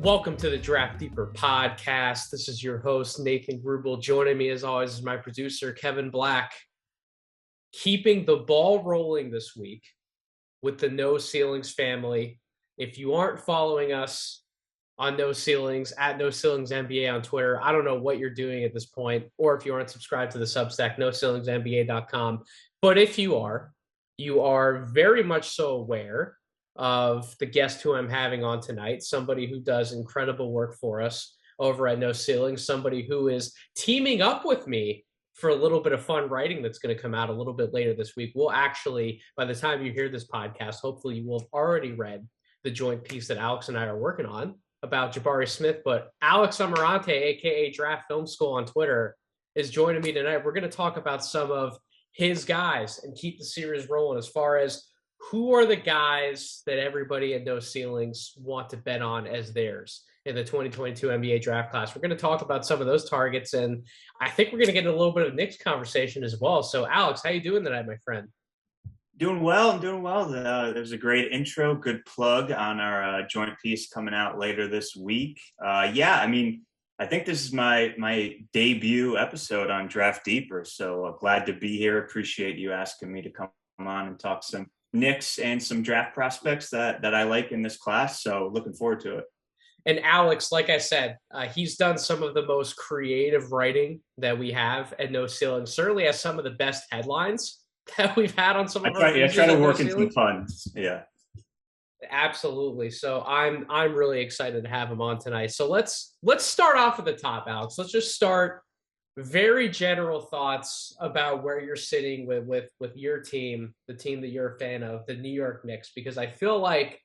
Welcome to the Draft Deeper podcast. This is your host, Nathan Grubel. Joining me, as always, is my producer, Kevin Black. Keeping the ball rolling this week with the No Ceilings family. If you aren't following us on No Ceilings, at No Ceilings NBA on Twitter, I don't know what you're doing at this point, or if you aren't subscribed to the Substack, NoCeilingsNBA.com. But if you are very much so aware of the guest who I'm having on tonight, somebody who does incredible work for us over at No Ceilings, somebody who is teaming up with me for a little bit of fun writing that's going to come out a little bit later this week. We'll actually, by the time you hear this podcast, hopefully you will have already read the joint piece that Alex and I are working on about Jabari Smith. But Alex Amarante, a.k.a. Draft Film School on Twitter, is joining me tonight. We're going to talk about some of his guys and keep the series rolling as far as who are the guys that everybody at No Ceilings want to bet on as theirs in the 2022 NBA draft class. We're going to talk about some of those targets, and I think we're going to get a little bit of Knicks conversation as well. So, Alex, how you doing tonight, my friend? Doing well. I'm doing well. There's a great intro, good plug on our joint piece coming out later this week. I think this is my debut episode on Draft Deeper, so glad to be here. Appreciate you asking me to come on and talk some Knicks and some draft prospects that I like in this class. So looking forward to it. And Alex, like I said, he's done some of the most creative writing that we have at No Ceilings. Certainly has some of the best headlines that we've had on some of our. I try to work in some fun. Yeah. Absolutely. So I'm really excited to have him on tonight. So let's start off at the top, Alex. Let's just start very general thoughts about where you're sitting with your team, the team that you're a fan of, the New York Knicks, because I feel like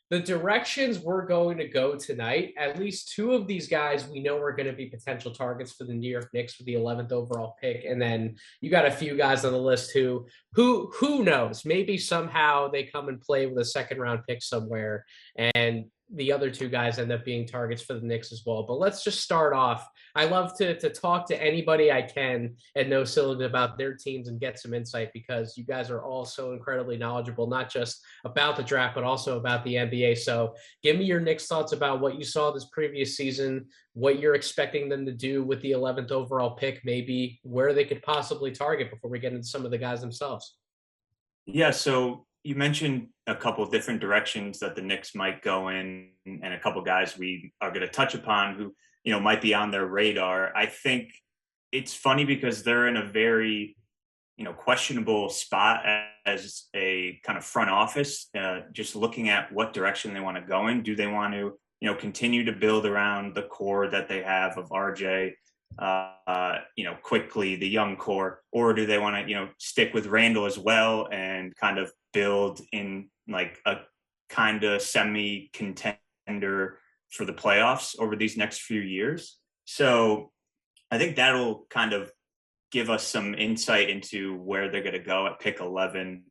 the directions we're going to go tonight, at least two of these guys we know are going to be potential targets for the New York Knicks for the 11th overall pick. And then you got a few guys on the list who knows, maybe somehow they come and play with a second round pick somewhere, and the other two guys end up being targets for the Knicks as well. But let's just start off. I love to talk to anybody I can at No Ceilings about their teams and get some insight, because you guys are all so incredibly knowledgeable, not just about the draft, but also about the NBA. So give me your Knicks thoughts about what you saw this previous season, what you're expecting them to do with the 11th overall pick, maybe where they could possibly target before we get into some of the guys themselves. Yeah, so you mentioned a couple of different directions that the Knicks might go in, and a couple of guys we are going to touch upon who, might be on their radar. I think it's funny because they're in a very, questionable spot as a kind of front office, just looking at what direction they want to go in. Do they want to, continue to build around the core that they have of RJ, quickly, the young core, or do they want to, stick with Randall as well and kind of build in like a kind of semi-contender for the playoffs over these next few years? So I think that'll kind of give us some insight into where they're going to go at pick 11.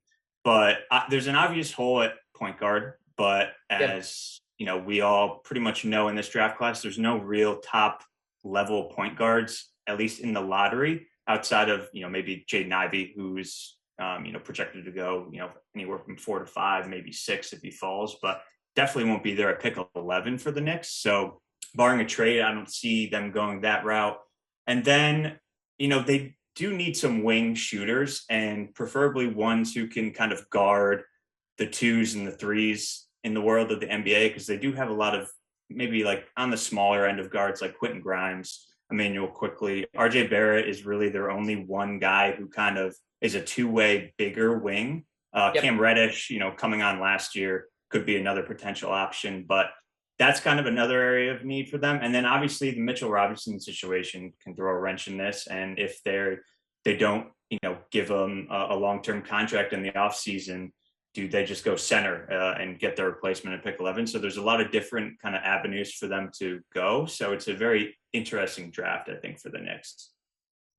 But there's an obvious hole at point guard, but as we all pretty much know in this draft class, there's no real top level point guards, at least in the lottery, outside of, maybe Jaden Ivey, who's, projected to go, anywhere from 4 to 5, maybe 6 if he falls, but definitely won't be there at pick 11 for the Knicks. So barring a trade, I don't see them going that route. And then, they do need some wing shooters, and preferably ones who can kind of guard the 2s and the 3s in the world of the NBA, because they do have a lot of maybe like on the smaller end of guards like Quentin Grimes, Emmanuel Quickly. RJ Barrett is really their only one guy who kind of is a two-way bigger wing. Cam Reddish, coming on last year, could be another potential option, but that's kind of another area of need for them. And then obviously the Mitchell Robinson situation can throw a wrench in this. And if they don't, give them a long-term contract in the offseason, do they just go center and get their replacement at pick 11? So there's a lot of different kind of avenues for them to go. So it's a very interesting draft, I think, for the Knicks.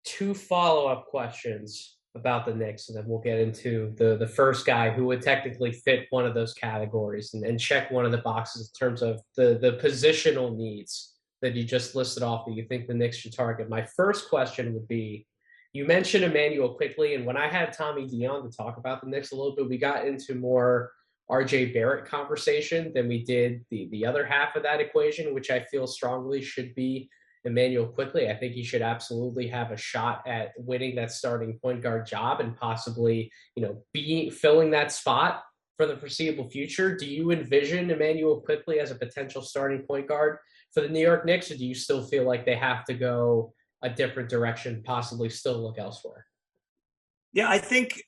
2 follow-up questions about the Knicks, and then we'll get into the first guy who would technically fit one of those categories and check one of the boxes in terms of the positional needs that you just listed off that you think the Knicks should target. My first question would be, you mentioned Emmanuel Quickly, and when I had Tommy D on to talk about the Knicks a little bit, we got into more RJ Barrett conversation than we did the other half of that equation, which I feel strongly should be Emmanuel Quickly. I think he should absolutely have a shot at winning that starting point guard job and possibly, filling that spot for the foreseeable future. Do you envision Emmanuel Quickly as a potential starting point guard for the New York Knicks, or do you still feel like they have to go a different direction, possibly still look elsewhere? Yeah, I think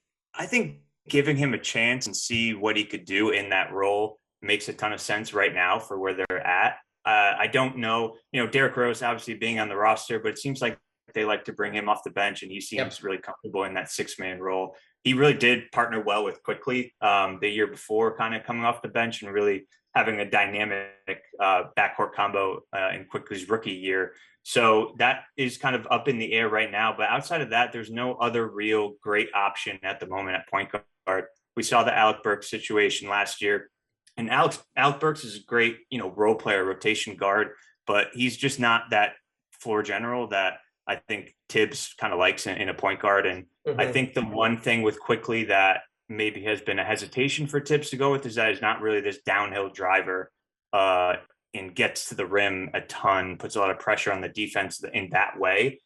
giving him a chance and see what he could do in that role makes a ton of sense right now for where they're at. I don't know, Derrick Rose obviously being on the roster, but it seems like they like to bring him off the bench, and he seems really comfortable in that 6-man role. He really did partner well with Quickly the year before, kind of coming off the bench and really having a dynamic backcourt combo in Quickly's rookie year. So that is kind of up in the air right now. But outside of that, there's no other real great option at the moment at point guard. We saw the Alec Burks situation last year. And Alec Burks is a great, role player, rotation guard, but he's just not that floor general that I think Tibbs kind of likes in a point guard. And I think the one thing with Quickly that maybe has been a hesitation for Tibbs to go with is that he's not really this downhill driver and gets to the rim a ton, puts a lot of pressure on the defense in that way.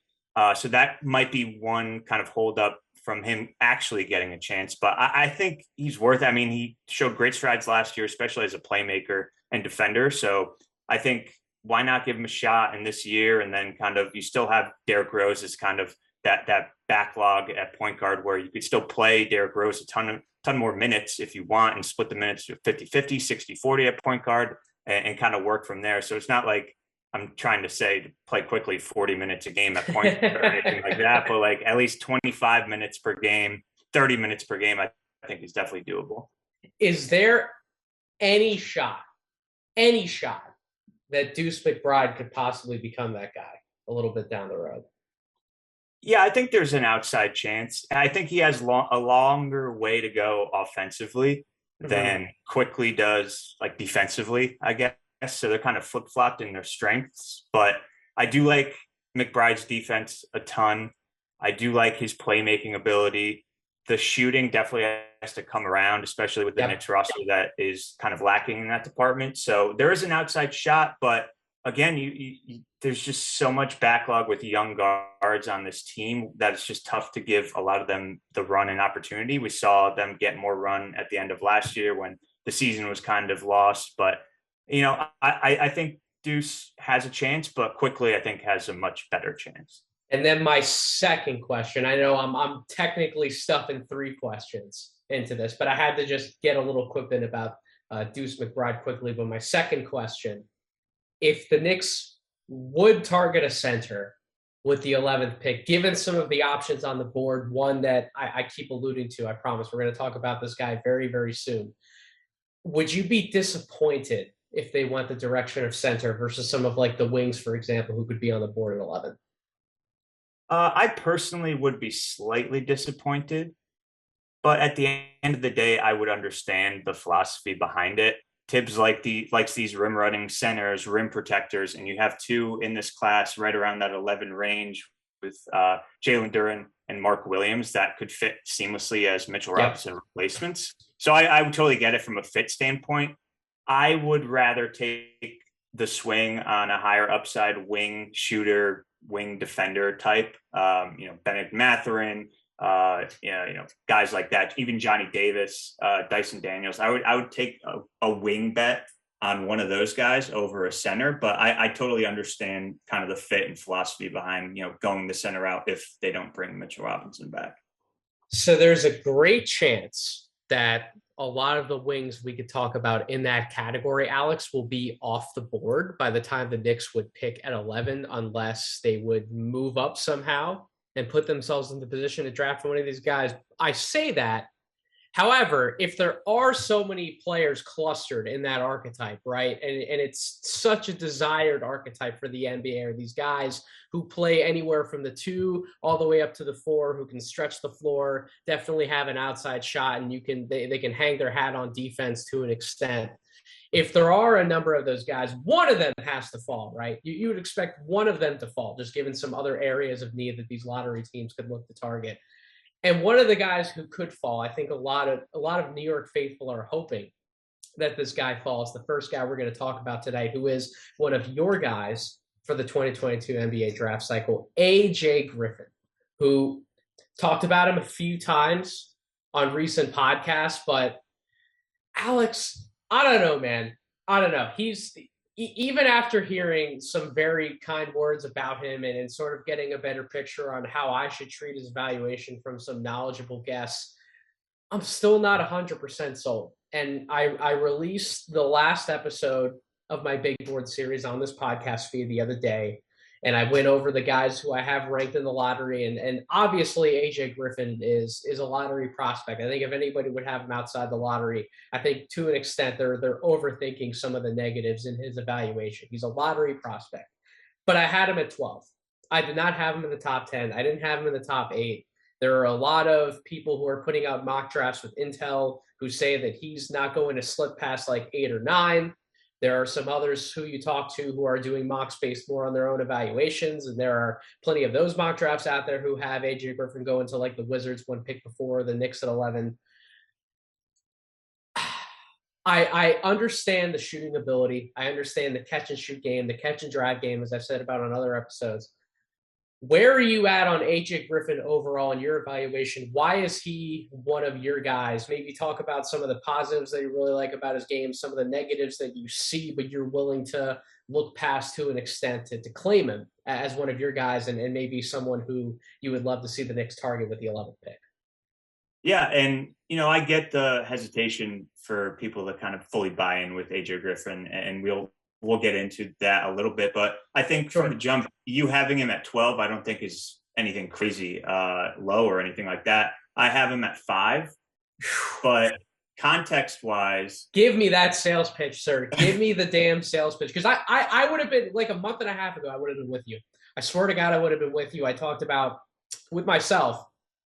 So that might be one kind of hold up from him actually getting a chance. But I think he's worth it. I mean, he showed great strides last year, especially as a playmaker and defender. So I think why not give him a shot in this year? And then kind of you still have Derrick Rose as kind of that backlog at point guard where you could still play Derrick Rose a ton more minutes if you want and split the minutes to 50-50, 60-40 at point guard and kind of work from there. So it's not like I'm trying to say to play Quickly 40 minutes a game at point or anything like that, but like at least 25 minutes per game, 30 minutes per game, I think is definitely doable. Is there any shot that Deuce McBride could possibly become that guy a little bit down the road? Yeah, I think there's an outside chance. I think he has a longer way to go offensively than Quickly does, like defensively, I guess. So they're kind of flip-flopped in their strengths. But I do like McBride's defense a ton. I do like his playmaking ability. The shooting definitely has to come around, especially with the Knicks roster that is kind of lacking in that department. So there is an outside shot, but again, there's just so much backlog with young guards on this team that it's just tough to give a lot of them the run and opportunity. We saw them get more run at the end of last year when the season was kind of lost. But, I think Deuce has a chance, but Quickly I think has a much better chance. And then my second question, I know I'm technically stuffing 3 questions into this, but I had to just get a little quick bit about Deuce McBride quickly. But my second question, if the Knicks would target a center with the 11th pick, given some of the options on the board, one that I keep alluding to, I promise we're going to talk about this guy very, very soon. Would you be disappointed if they went the direction of center versus some of like the wings, for example, who could be on the board at 11? I personally would be slightly disappointed, but at the end of the day, I would understand the philosophy behind it. Tibbs likes these rim running centers, rim protectors, and you have 2 in this class right around that 11 range with Jalen Duren and Mark Williams that could fit seamlessly as Mitchell Robinson replacements. So I would totally get it from a fit standpoint. I would rather take the swing on a higher upside wing shooter, wing defender type, Bennett Mathurin, guys like that, even Johnny Davis, Dyson Daniels. I would take a wing bet on one of those guys over a center, but I totally understand kind of the fit and philosophy behind, going the center out if they don't bring Mitchell Robinson back. So there's a great chance that a lot of the wings we could talk about in that category, Alex, will be off the board by the time the Knicks would pick at 11, unless they would move up somehow and put themselves in the position to draft one of these guys. I say that. However, if there are so many players clustered in that archetype, right, and it's such a desired archetype for the NBA, or these guys who play anywhere from the 2 all the way up to the 4, who can stretch the floor, definitely have an outside shot, and they can hang their hat on defense to an extent. If there are a number of those guys, one of them has to fall, right? You would expect one of them to fall, just given some other areas of need that these lottery teams could look to target. And one of the guys who could fall, I think a lot of New York faithful are hoping that this guy falls. The first guy we're going to talk about today, who is one of your guys for the 2022 NBA draft cycle, AJ Griffin, who talked about him a few times on recent podcasts. But Alex, I don't know, man. I don't know. He's even after hearing some very kind words about him and sort of getting a better picture on how I should treat his evaluation from some knowledgeable guests, I'm still not 100% sold. And I released the last episode of my big board series on this podcast feed the other day. And I went over the guys who I have ranked in the lottery. And obviously, AJ Griffin is a lottery prospect. I think if anybody would have him outside the lottery, I think to an extent they're overthinking some of the negatives in his evaluation. He's a lottery prospect. But I had him at 12. I did not have him in the top 10. I didn't have him in the top 8. There are a lot of people who are putting out mock drafts with Intel who say that he's not going to slip past like 8 or 9. There are some others who you talk to who are doing mocks based more on their own evaluations. And there are plenty of those mock drafts out there who have AJ Griffin go into like the Wizards one pick before, the Knicks at 11. I understand the shooting ability. I understand the catch and shoot game, the catch and drive game, as I've said about on other episodes. Where are you at on AJ Griffin overall in your evaluation? Why is he one of your guys? Maybe talk about some of the positives that you really like about his game, some of the negatives that you see, but you're willing to look past to an extent to claim him as one of your guys and maybe someone who you would love to see the Knicks target with the 11th pick. Yeah, and I get the hesitation for people to kind of fully buy in with AJ Griffin, and we'll get into that a little bit. But I think from the jump, you having him at 12, I don't think is anything crazy low or anything like that. I have him at 5, but context-wise, give me that sales pitch, sir. Give me the damn sales pitch, because I would have been like a month and a half ago. I would have been with you. I swear to God, I would have been with you. I talked about with myself.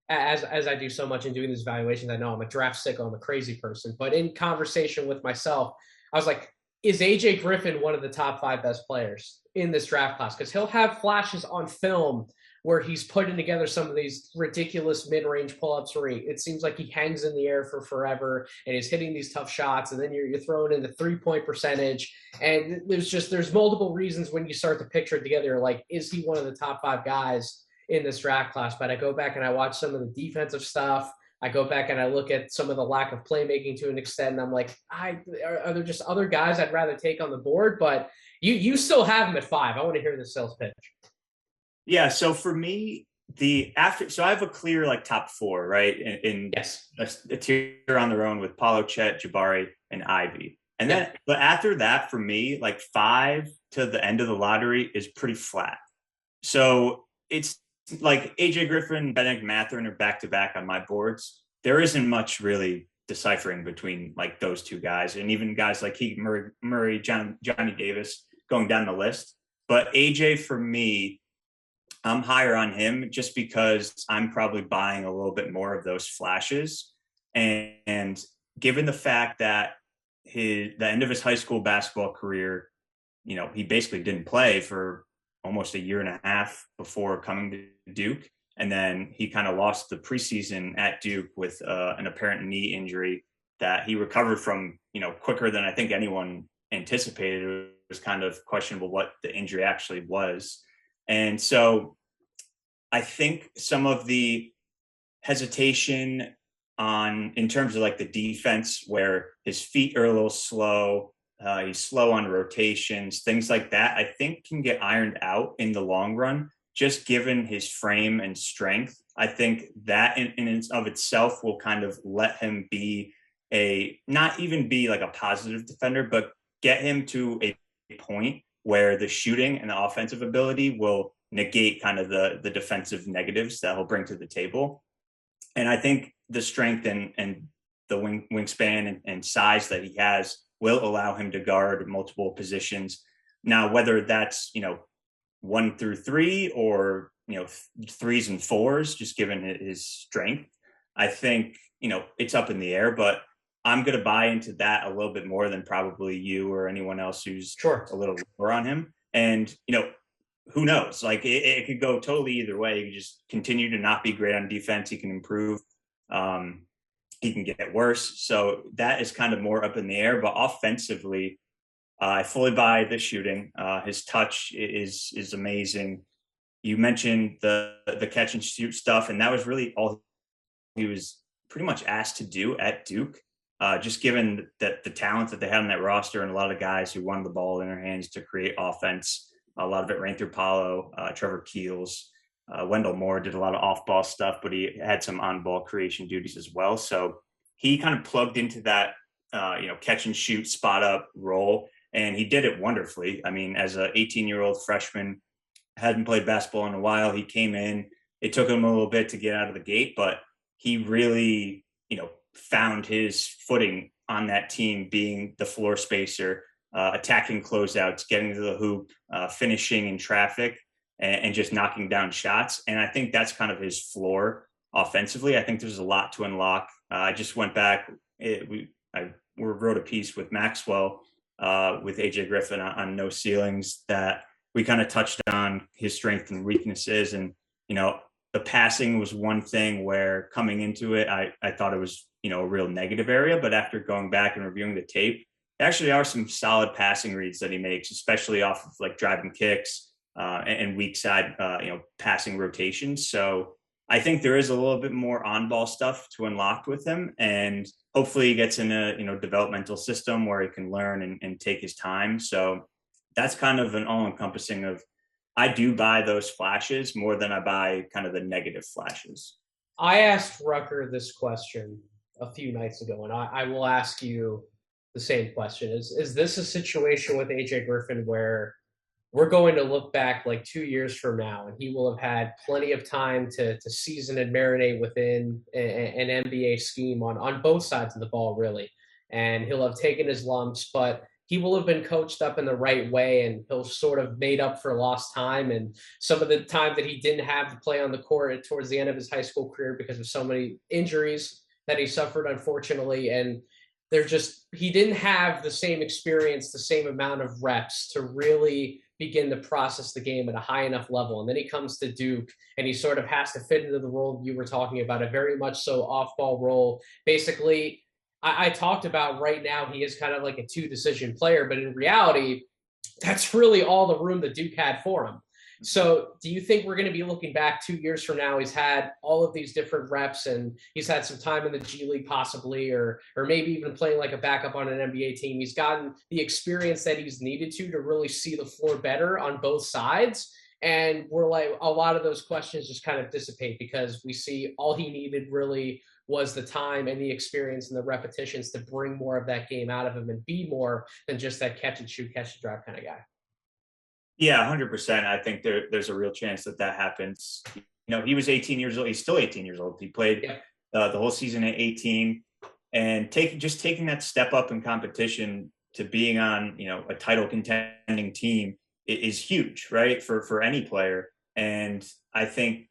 As I do so much in doing these evaluations, I know I'm a draft sicko, I'm a crazy person. But in conversation with myself, I was like, is AJ Griffin one of the top 5 best players in this draft class? Because he'll have flashes on film where he's putting together some of these ridiculous mid-range pull-ups where it seems like he hangs in the air for forever and he's hitting these tough shots, and then you're throwing in the three-point percentage. And there's multiple reasons when you start to picture it together, like, is he one of the top 5 guys in this draft class? But I go back and I watch some of the defensive stuff. I go back and I look at some of the lack of playmaking to an extent, and I'm like, are there just other guys I'd rather take on the board? But you still have him at 5. I want to hear the sales pitch. Yeah, so for me, so I have a clear like top 4, right? In yes, a tier on their own with Paulo, Chet, Jabari, and Ivy. And then, but after that, for me, like 5 to the end of the lottery is pretty flat. So it's like AJ Griffin, Benedict Mathurin are back-to-back on my boards. There isn't much really deciphering between like those two guys, and even guys like Keegan Murray, Johnny Davis going down the list. But AJ, for me, I'm higher on him just because I'm probably buying a little bit more of those flashes. And given the fact that the end of his high school basketball career, he basically didn't play for almost a year and a half before coming to Duke. And then he kind of lost the preseason at Duke with an apparent knee injury that he recovered from, quicker than I think anyone anticipated. It was kind of questionable what the injury actually was. And so I think some of the hesitation in terms of like the defense, where his feet are a little slow, he's slow on rotations, things like that, I think can get ironed out in the long run, just given his frame and strength. I think that in and of itself will kind of let him be not even be like a positive defender, but get him to a point where the shooting and the offensive ability will negate kind of the defensive negatives that he'll bring to the table. And I think the strength and the wingspan and size that he has will allow him to guard multiple positions. Now, whether that's, 1 through 3 or, 3s and 4s, just given his strength, I think, it's up in the air, but I'm going to buy into that a little bit more than probably you or anyone else who's a little lower on him. And, who knows? Like it could go totally either way. You just continue to not be great on defense. He can improve. he can get worse. So that is kind of more up in the air. But offensively, I fully buy the shooting. His touch is amazing. You mentioned the catch and shoot stuff, and that was really all he was pretty much asked to do at Duke. Just given that the talent that they had on that roster and a lot of guys who wanted the ball in their hands to create offense, a lot of it ran through Paulo, Trevor Keels, Wendell Moore did a lot of off-ball stuff, but he had some on-ball creation duties as well. So he kind of plugged into that, catch and shoot, spot up role, and he did it wonderfully. I mean, as an 18-year-old freshman, hadn't played basketball in a while, he came in. It took him a little bit to get out of the gate, but he really, found his footing on that team, being the floor spacer, attacking closeouts, getting to the hoop, finishing in traffic, and just knocking down shots. And I think that's kind of his floor offensively. I think there's a lot to unlock. I just went back. I wrote a piece with Maxwell, with AJ Griffin on No Ceilings, that we kind of touched on his strengths and weaknesses. And, the passing was one thing where coming into it, I thought it was, a real negative area. But after going back and reviewing the tape, there actually are some solid passing reads that he makes, especially off of like driving kicks and weak side, passing rotations. So I think there is a little bit more on-ball stuff to unlock with him, and hopefully he gets in a developmental system where he can learn and take his time. So that's kind of an all-encompassing of, I do buy those flashes more than I buy kind of the negative flashes. I asked Rucker this question a few nights ago, and I will ask you the same question. Is this a situation with AJ Griffin where we're going to look back like 2 years from now, and he will have had plenty of time to season and marinate within an NBA scheme on both sides of the ball, really, and he'll have taken his lumps, but he will have been coached up in the right way, and he'll sort of made up for lost time and some of the time that he didn't have to play on the court towards the end of his high school career because of so many injuries that he suffered, unfortunately. And he didn't have the same experience, the same amount of reps to really begin to process the game at a high enough level. And then he comes to Duke and he sort of has to fit into the role you were talking about, a very much so off-ball role. Basically, I talked about right now he is kind of like a two-decision player, but in reality, that's really all the room that Duke had for him. So do you think we're going to be looking back 2 years from now? He's had all of these different reps and he's had some time in the G League possibly, or maybe even playing like a backup on an NBA team. He's gotten the experience that he's needed to really see the floor better on both sides. And we're like, a lot of those questions just kind of dissipate because we see all he needed really was the time and the experience and the repetitions to bring more of that game out of him and be more than just that catch and shoot, catch and drive kind of guy. Yeah, 100%. I think there's a real chance that happens. He was 18 years old. He's still 18 years old. He played the whole season at 18, and taking that step up in competition to being on, a title contending team is huge, right? For any player. And I think,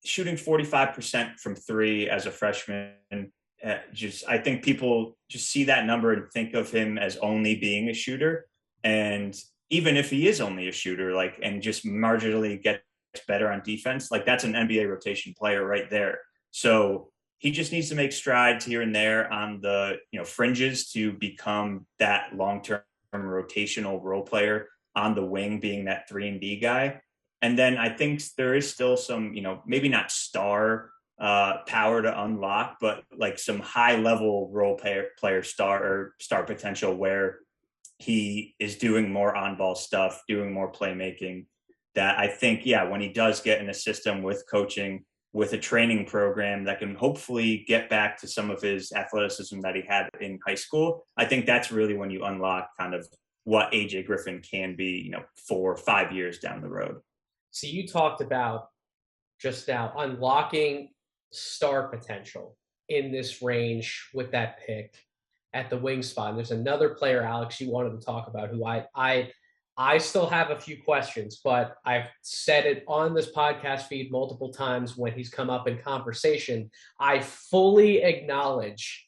shooting 45% from three as a freshman, I think people just see that number and think of him as only being a shooter. And even if he is only a shooter, and just marginally gets better on defense, that's an NBA rotation player right there. So he just needs to make strides here and there on the, fringes to become that long-term rotational role player on the wing, being that 3-and-D guy. And then I think there is still some, maybe not star power to unlock, but some high level role player star potential where he is doing more on ball stuff, doing more playmaking, that I think, when he does get in a system with coaching, with a training program that can hopefully get back to some of his athleticism that he had in high school, I think that's really when you unlock kind of what AJ Griffin can be, 4 or 5 years down the road. So you talked about just now unlocking star potential in this range with that pick at the wing spot. And there's another player, Alex, you wanted to talk about who I still have a few questions, but I've said it on this podcast feed multiple times when he's come up in conversation. I fully acknowledge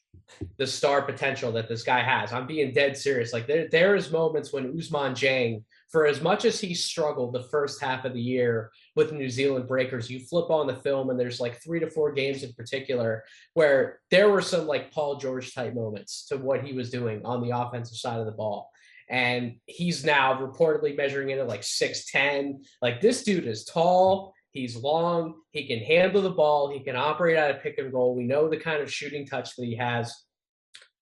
the star potential that this guy has. I'm being dead serious. There is moments when Ousmane Dieng for as much as he struggled the first half of the year with the New Zealand Breakers, you flip on the film and there's like 3 to 4 games in particular where there were some like Paul George type moments to what he was doing on the offensive side of the ball. And he's now reportedly measuring in at like 6'10". Like, this dude is tall. He's long. He can handle the ball. He can operate out of pick and roll. We know the kind of shooting touch that he has.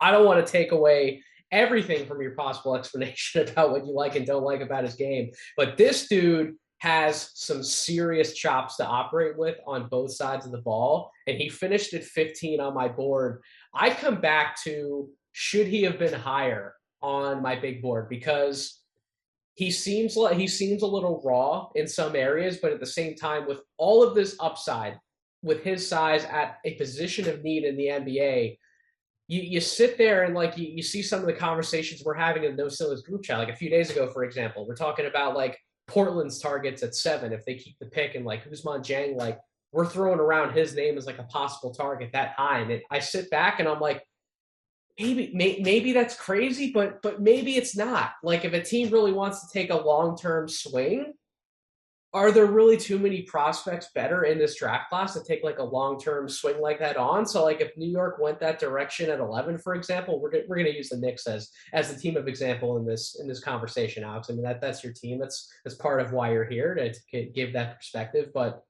I don't want to take away everything from your possible explanation about what you like and don't like about his game, but this dude has some serious chops to operate with on both sides of the ball, and he finished at 15 on my board. I come back to, should he have been higher on my big board? Because he seems a little raw in some areas, but at the same time, with all of this upside, with his size at a position of need in the NBA, you sit there and like you see some of the conversations we're having in No Sillas group chat. Like a few days ago, for example, we're talking about like Portland's targets at 7 if they keep the pick, and like Ousmane Dieng, like we're throwing around his name as like a possible target that high. And I sit back and I'm like, maybe that's crazy, but maybe it's not. Like, if a team really wants to take a long-term swing, are there really too many prospects better in this draft class to take like a long-term swing like that on? So like if New York went that direction at 11, for example, we're going to use the Knicks as the team of example in this conversation, Alex. I mean, that's your team. That's part of why you're here, to give that perspective. But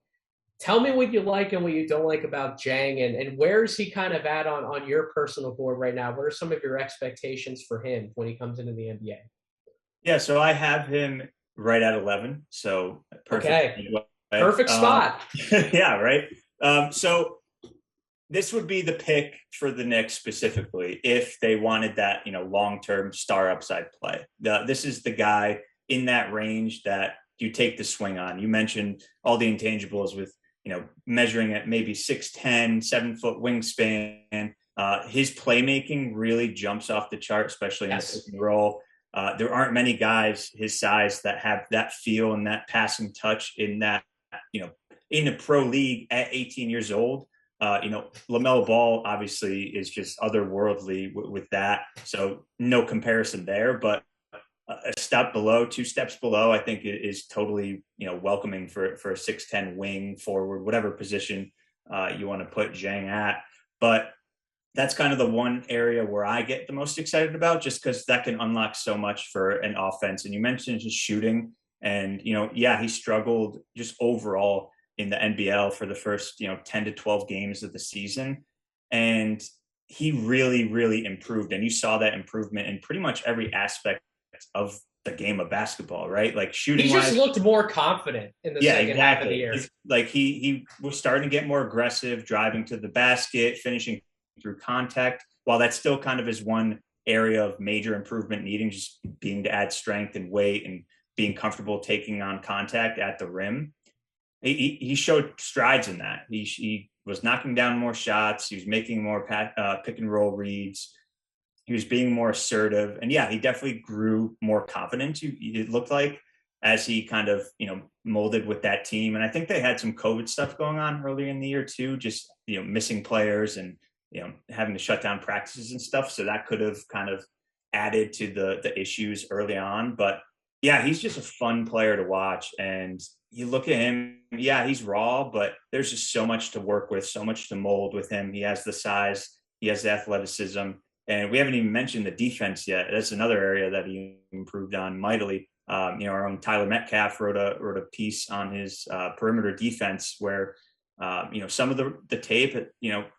tell me what you like and what you don't like about Dieng, and where is he kind of at on your personal board right now? What are some of your expectations for him when he comes into the NBA? Yeah, so I have him right at 11. So perfect. Okay. Perfect spot. Yeah, right. So this would be the pick for the Knicks specifically if they wanted that, long-term star upside play. This is the guy in that range that you take the swing on. You mentioned all the intangibles with, measuring at maybe 6'10", 7-foot wingspan. His playmaking really jumps off the chart, especially in the pick and roll. There aren't many guys his size that have that feel and that passing touch in that, in a pro league at 18 years old. LaMelo Ball obviously is just otherworldly with that. So no comparison there, but a step below, 2 steps below, I think it is totally, welcoming for a 6'10" wing forward, whatever position you want to put Dieng at. But that's kind of the one area where I get the most excited about, just because that can unlock so much for an offense. And you mentioned his shooting, and, he struggled just overall in the NBL for the first, 10 to 12 games of the season. And he really, really improved. And you saw that improvement in pretty much every aspect of the game of basketball, right? Like shooting. He just looked more confident in the second half of the year. Like he was starting to get more aggressive, driving to the basket, finishing through contact. While that's still kind of his one area of major improvement, needing just being to add strength and weight and being comfortable taking on contact at the rim, he showed strides in that. He was knocking down more shots. He was making more pick and roll reads. He was being more assertive. And yeah, he definitely grew more confident, it looked like, as he kind of, molded with that team. And I think they had some COVID stuff going on earlier in the year too, just, missing players and, having to shut down practices and stuff. So that could have kind of added to the issues early on. But yeah, he's just a fun player to watch. And you look at him, yeah, he's raw, but there's just so much to work with, so much to mold with him. He has the size, he has the athleticism. And we haven't even mentioned the defense yet. That's another area that he improved on mightily. Our own Tyler Metcalf wrote a piece on his perimeter defense where, some of the tape,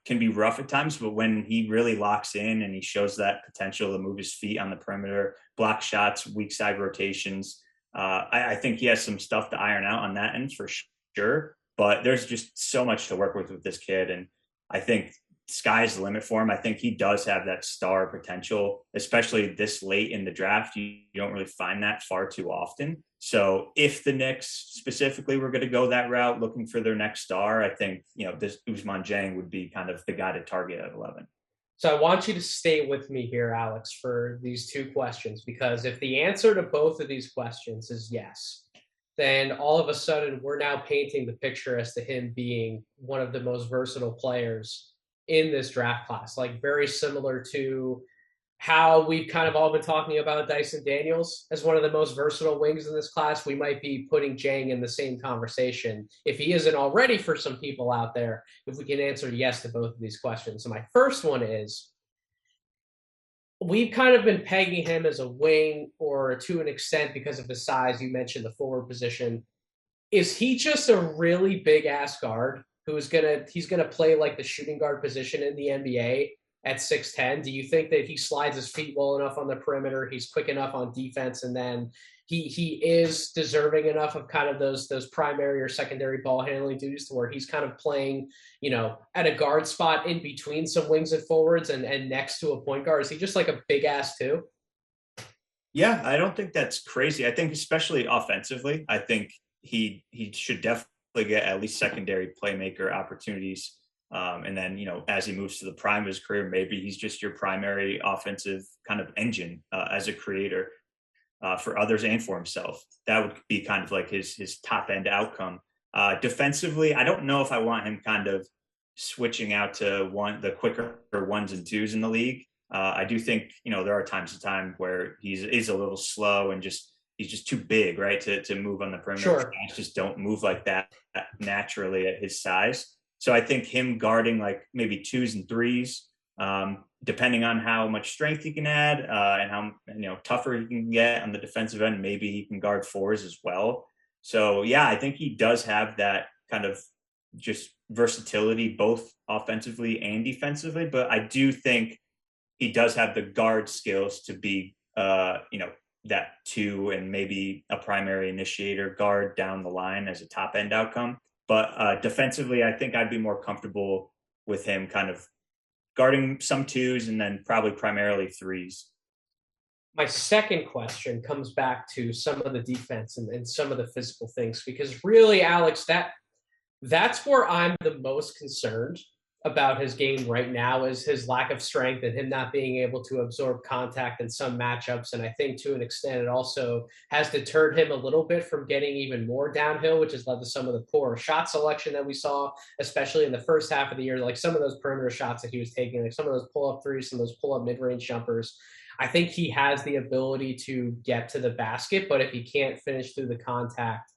can be rough at times, but when he really locks in and he shows that potential to move his feet on the perimeter, block shots, weak side rotations, I think he has some stuff to iron out on that end for sure. But there's just so much to work with this kid. And I think sky's the limit for him. I think he does have that star potential, especially this late in the draft. You don't really find that far too often. So if the Knicks specifically were going to go that route, looking for their next star, I think, this Ousmane Dieng would be kind of the guy to target at 11. So I want you to stay with me here, Alex, for these 2 questions, because if the answer to both of these questions is yes, then all of a sudden we're now painting the picture as to him being one of the most versatile players in this draft class, like very similar to how we've kind of all been talking about Dyson Daniels as one of the most versatile wings in this class, we might be putting Dieng in the same conversation. If he isn't already for some people out there, if we can answer yes to both of these questions. So my first one is, we've kind of been pegging him as a wing, or to an extent because of the size. You mentioned the forward position. Is he just a really big ass guard he's gonna play like the shooting guard position in the NBA at 6'10"? Do you think that if he slides his feet well enough on the perimeter, he's quick enough on defense, and then he is deserving enough of kind of those primary or secondary ball handling duties to where he's kind of playing, at a guard spot in between some wings and forwards and next to a point guard? Is he just like a big ass too? Yeah, I don't think that's crazy. I think especially offensively, I think he should definitely get at least secondary playmaker opportunities. And then, as he moves to the prime of his career, maybe he's just your primary offensive kind of engine as a creator for others and for himself. That would be kind of like his top end outcome. Defensively, I don't know if I want him kind of switching out to the quicker ones and twos in the league. I do think, there are times to time where he's a little slow and he's just too big, right, to move on the perimeter. Sure. Guys just don't move like that naturally at his size. So I think him guarding like maybe twos and threes, depending on how much strength he can add and how tougher he can get on the defensive end, maybe he can guard fours as well. So yeah, I think he does have that kind of just versatility, both offensively and defensively. But I do think he does have the guard skills to be, that two and maybe a primary initiator guard down the line as a top end outcome. But defensively, I think I'd be more comfortable with him kind of guarding some twos and then probably primarily threes. My second question comes back to some of the defense and some of the physical things, because really, Alex, that's where I'm the most concerned about his game right now, is his lack of strength and him not being able to absorb contact in some matchups. And I think to an extent it also has deterred him a little bit from getting even more downhill, which has led to some of the poor shot selection that we saw, especially in the first half of the year. Like some of those perimeter shots that he was taking, like some of those pull-up threes, some of those pull-up mid-range jumpers. I think he has the ability to get to the basket, but if he can't finish through the contact,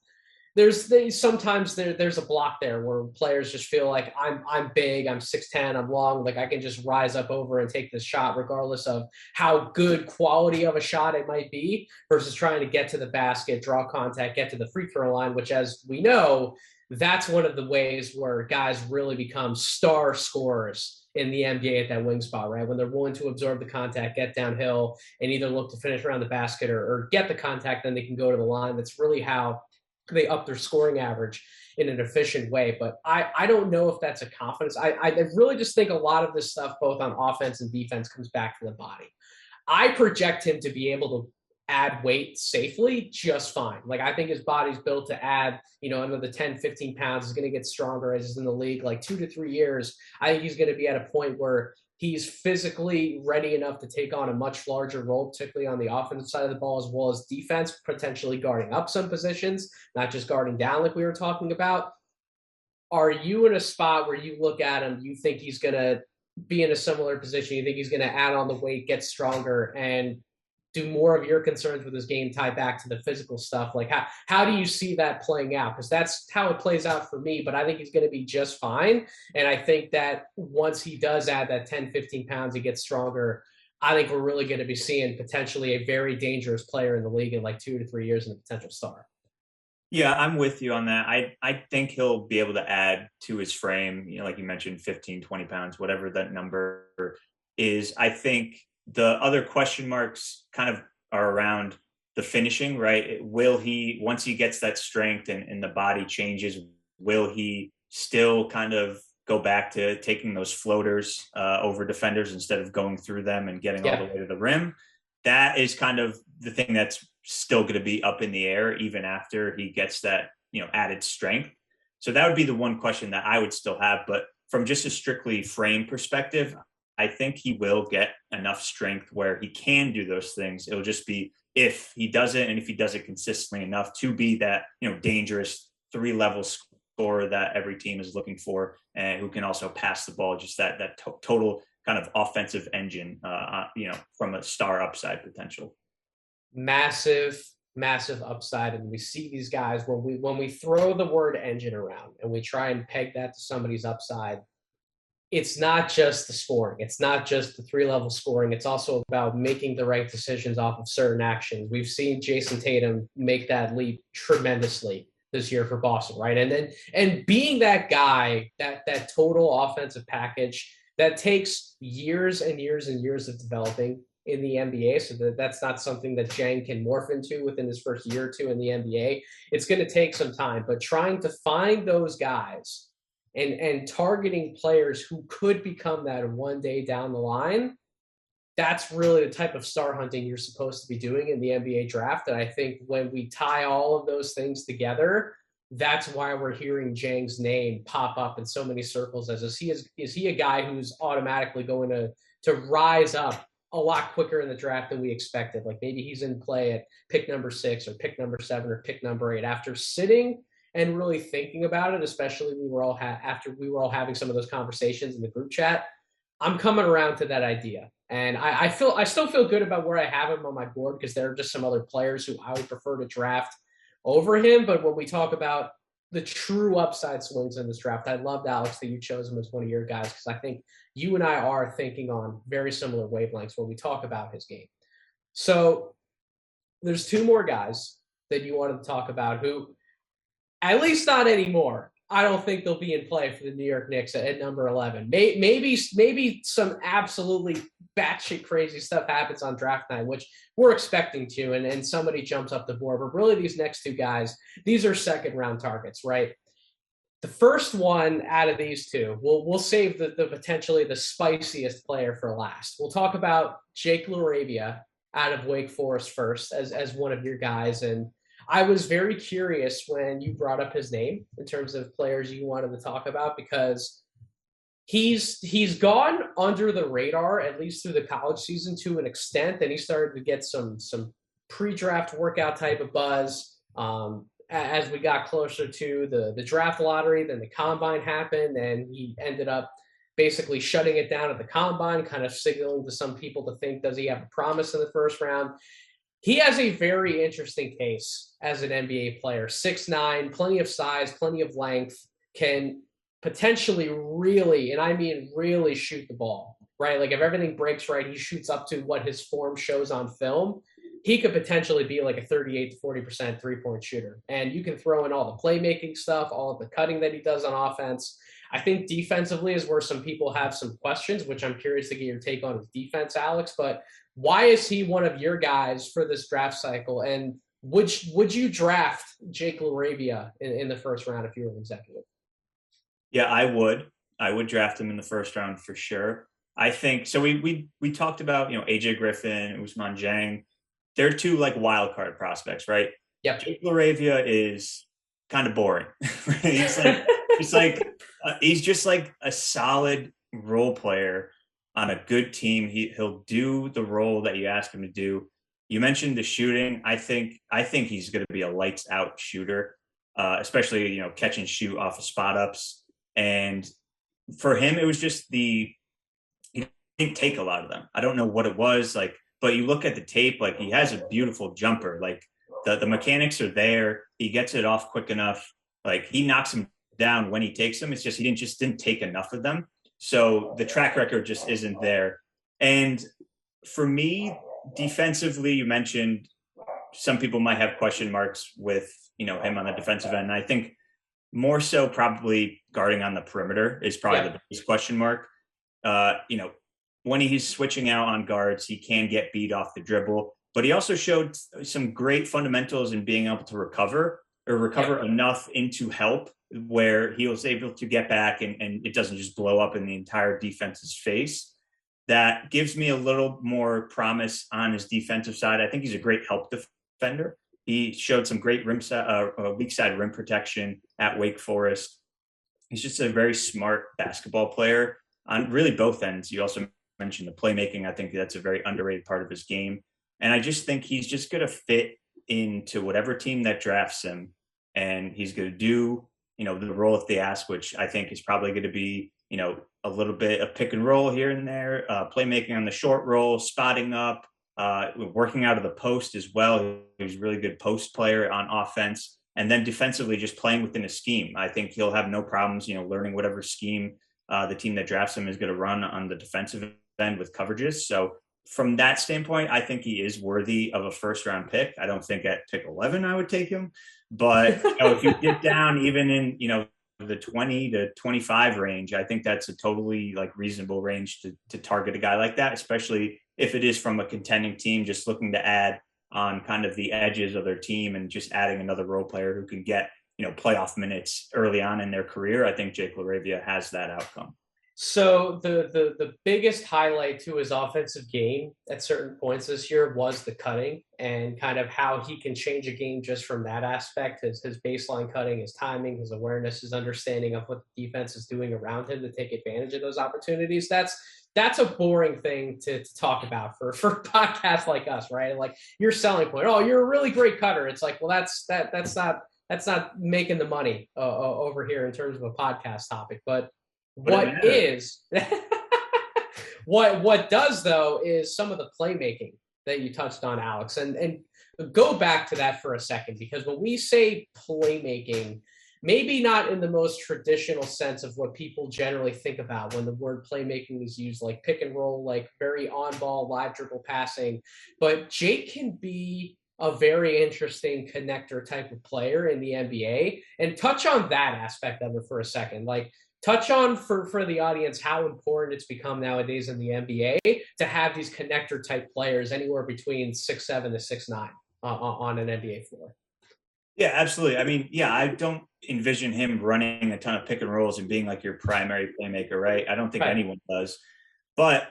there's a block there where players just feel like I'm big, I'm 6'10", I'm long, like I can just rise up over and take this shot regardless of how good quality of a shot it might be, versus trying to get to the basket, draw contact, get to the free throw line, which, as we know, that's one of the ways where guys really become star scorers in the NBA at that wing spot, right? When they're willing to absorb the contact, get downhill, and either look to finish around the basket or get the contact, then they can go to the line. That's really how they up their scoring average in an efficient way. But I don't know if that's a confidence. I really just think a lot of this stuff, both on offense and defense, comes back to the body. I project him to be able to add weight safely just fine. Like, I think his body's built to add, another 10, 15 pounds. He's going to get stronger as he's in the league. Like 2 to 3 years, I think he's going to be at a point where he's physically ready enough to take on a much larger role, particularly on the offensive side of the ball, as well as defense, potentially guarding up some positions, not just guarding down like we were talking about. Are you in a spot where you look at him, you think he's going to be in a similar position? You think he's going to add on the weight, get stronger, and do more of your concerns with his game tie back to the physical stuff? Like, how do you see that playing out? Because that's how it plays out for me, but I think he's going to be just fine. And I think that once he does add that 10, 15 pounds, he gets stronger. I think we're really going to be seeing potentially a very dangerous player in the league in like 2 to 3 years and a potential star. Yeah, I'm with you on that. I think he'll be able to add to his frame, like you mentioned, 15, 20 pounds, whatever that number is. I think the other question marks kind of are around the finishing, right? Will he, once he gets that strength and the body changes, will he still kind of go back to taking those floaters over defenders instead of going through them and getting all the way to the rim? That is kind of the thing that's still going to be up in the air even after he gets that, added strength. So that would be the one question that I would still have. But from just a strictly frame perspective, I think he will get enough strength where he can do those things. It'll just be if he does it, and if he does it consistently enough to be that, dangerous 3-level scorer that every team is looking for, and who can also pass the ball, just that total kind of offensive engine, from a star upside potential. Massive, massive upside. And we see these guys when we throw the word engine around and we try and peg that to somebody's upside, it's not just the scoring. It's not just the 3-level scoring. It's also about making the right decisions off of certain actions. We've seen Jason Tatum make that leap tremendously this year for Boston, right? And being that guy, that total offensive package that takes years and years and years of developing in the NBA, so that's not something that Dieng can morph into within his first year or two in the NBA. It's going to take some time, but trying to find those guys and targeting players who could become that one day down the line, that's really the type of star hunting you're supposed to be doing in the NBA draft. And I think when we tie all of those things together, that's why we're hearing Dieng's name pop up in so many circles. Is he a guy who's automatically going to rise up a lot quicker in the draft than we expected? Like maybe he's in play at pick number 6 or pick number 7 or pick number 8 after sitting and really thinking about it, especially after we were all having some of those conversations in the group chat. I'm coming around to that idea. And I still feel good about where I have him on my board because there are just some other players who I would prefer to draft over him. But when we talk about the true upside swings in this draft, I loved, Alex, that you chose him as one of your guys because I think you and I are thinking on very similar wavelengths when we talk about his game. So there's 2 more guys that you wanted to talk about who, at least not anymore, I don't think they'll be in play for the New York Knicks at number 11. Maybe some absolutely batshit crazy stuff happens on draft night, which we're expecting to, and somebody jumps up the board. But really, these next 2 guys, these are second-round targets, right? The first one out of these 2, we'll save the potentially the spiciest player for last. We'll talk about Jake LaRavia out of Wake Forest first as one of your guys. And I was very curious when you brought up his name in terms of players you wanted to talk about because he's gone under the radar, at least through the college season to an extent, and he started to get some pre-draft workout type of buzz as we got closer to the draft lottery. Then the combine happened, and he ended up basically shutting it down at the combine, kind of signaling to some people to think, does he have a promise in the first round? He has a very interesting case as an NBA player. 6'9", plenty of size, plenty of length, can potentially really, and I mean really, shoot the ball, right? Like if everything breaks right, he shoots up to what his form shows on film. He could potentially be like a 38 to 40% three-point shooter. And you can throw in all the playmaking stuff, all of the cutting that he does on offense. I think defensively is where some people have some questions, which I'm curious to get your take on his defense, Alex. But why is he one of your guys for this draft cycle? And would you draft Jake LaRavia in the first round if you were an executive? Yeah, I would. I would draft him in the first round for sure. I think so. We talked about AJ Griffin, Ousmane Dieng. They're 2 like wild card prospects, right? Yep. Jake LaRavia is kind of boring. He's just like a solid role player on a good team. He'll do the role that you ask him to do. You mentioned the shooting. I think he's going to be a lights out shooter, especially catch and shoot off of spot ups. And for him, it was just he didn't take a lot of them. I don't know what it was like, but you look at the tape, like he has a beautiful jumper. Like the mechanics are there. He gets it off quick enough. Like he knocks him down when he takes them. It's just he didn't take enough of them. So the track record just isn't there. And for me, defensively, you mentioned some people might have question marks with him on the defensive end. And I think more so probably guarding on the perimeter is probably the biggest question mark. When he's switching out on guards, he can get beat off the dribble, but he also showed some great fundamentals in being able to recover enough into help where he was able to get back and it doesn't just blow up in the entire defense's face. That gives me a little more promise on his defensive side. I think he's a great help defender. He showed some great weak side rim protection at Wake Forest. He's just a very smart basketball player on really both ends. You also mentioned the playmaking. I think that's a very underrated part of his game. And I just think he's just going to fit into whatever team that drafts him. And he's going to do, the role if they ask, which I think is probably going to be a little bit of pick and roll here and there, playmaking on the short roll, spotting up, working out of the post as well. He was a really good post player on offense. And then defensively, just playing within a scheme. I think he'll have no problems, learning whatever scheme the team that drafts him is going to run on the defensive end with coverages. So from that standpoint, I think he is worthy of a first round pick. I don't think at pick 11 I would take him, but if you get down even in the 20 to 25 range, I think that's a totally reasonable range to target a guy like that, especially if it is from a contending team just looking to add on kind of the edges of their team and just adding another role player who can get playoff minutes early on in their career. I think Jake LaRavia has that outcome. So the biggest highlight to his offensive game at certain points this year was the cutting and kind of how he can change a game just from that aspect. His baseline cutting, his timing, his awareness, his understanding of what the defense is doing around him to take advantage of those opportunities. That's a boring thing to talk about for podcasts like us, right? Like your selling point. Oh, you're a really great cutter. It's like, well, that's not making the money over here in terms of a podcast topic, but what does though is some of the playmaking that you touched on, Alex, and go back to that for a second, because when we say playmaking, maybe not in the most traditional sense of what people generally think about when the word playmaking is used, like pick and roll, like very on ball, live dribble passing, but Jake can be a very interesting connector type of player in the NBA, and touch on that aspect of it for a second. Like, touch on for the audience how important it's become nowadays in the NBA to have these connector type players anywhere between 6'7" to 6'9" on an NBA floor. Yeah, absolutely. I mean, I don't envision him running a ton of pick and rolls and being like your primary playmaker, right? I don't think anyone does. But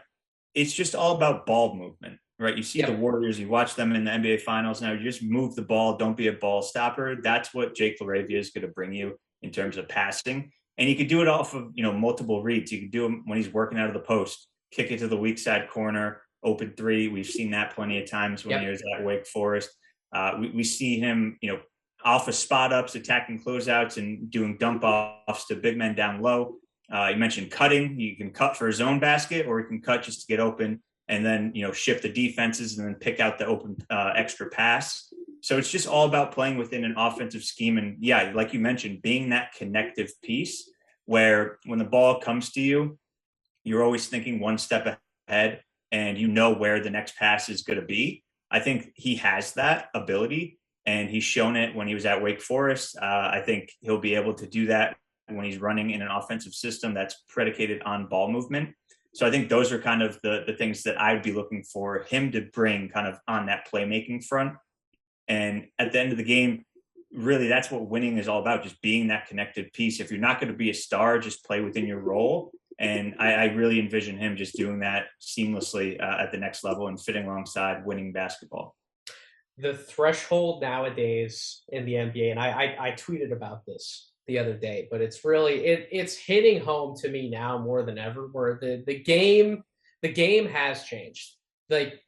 it's just all about ball movement, right? You see the Warriors, you watch them in the NBA Finals now, you just move the ball, don't be a ball stopper. That's what Jake LaRavia is going to bring you in terms of passing. And he could do it off of, multiple reads. You could do them when he's working out of the post, kick it to the weak side corner, open three. We've seen that plenty of times when he was at Wake Forest. We see him, off of spot ups, attacking closeouts, and doing dump offs to big men down low. You mentioned cutting. You can cut for his own basket, or you can cut just to get open and then, shift the defenses and then pick out the open extra pass. So it's just all about playing within an offensive scheme. And like you mentioned, being that connective piece where when the ball comes to you, you're always thinking one step ahead and where the next pass is going to be. I think he has that ability, and he's shown it when he was at Wake Forest. I think he'll be able to do that when he's running in an offensive system that's predicated on ball movement. So I think those are kind of the things that I'd be looking for him to bring kind of on that playmaking front. And at the end of the game, really, that's what winning is all about, just being that connected piece. If you're not going to be a star, just play within your role. And I really envision him just doing that seamlessly at the next level and fitting alongside winning basketball. The threshold nowadays in the NBA, and I tweeted about this the other day, but it's really, it's hitting home to me now more than ever, where the game has changed. Like,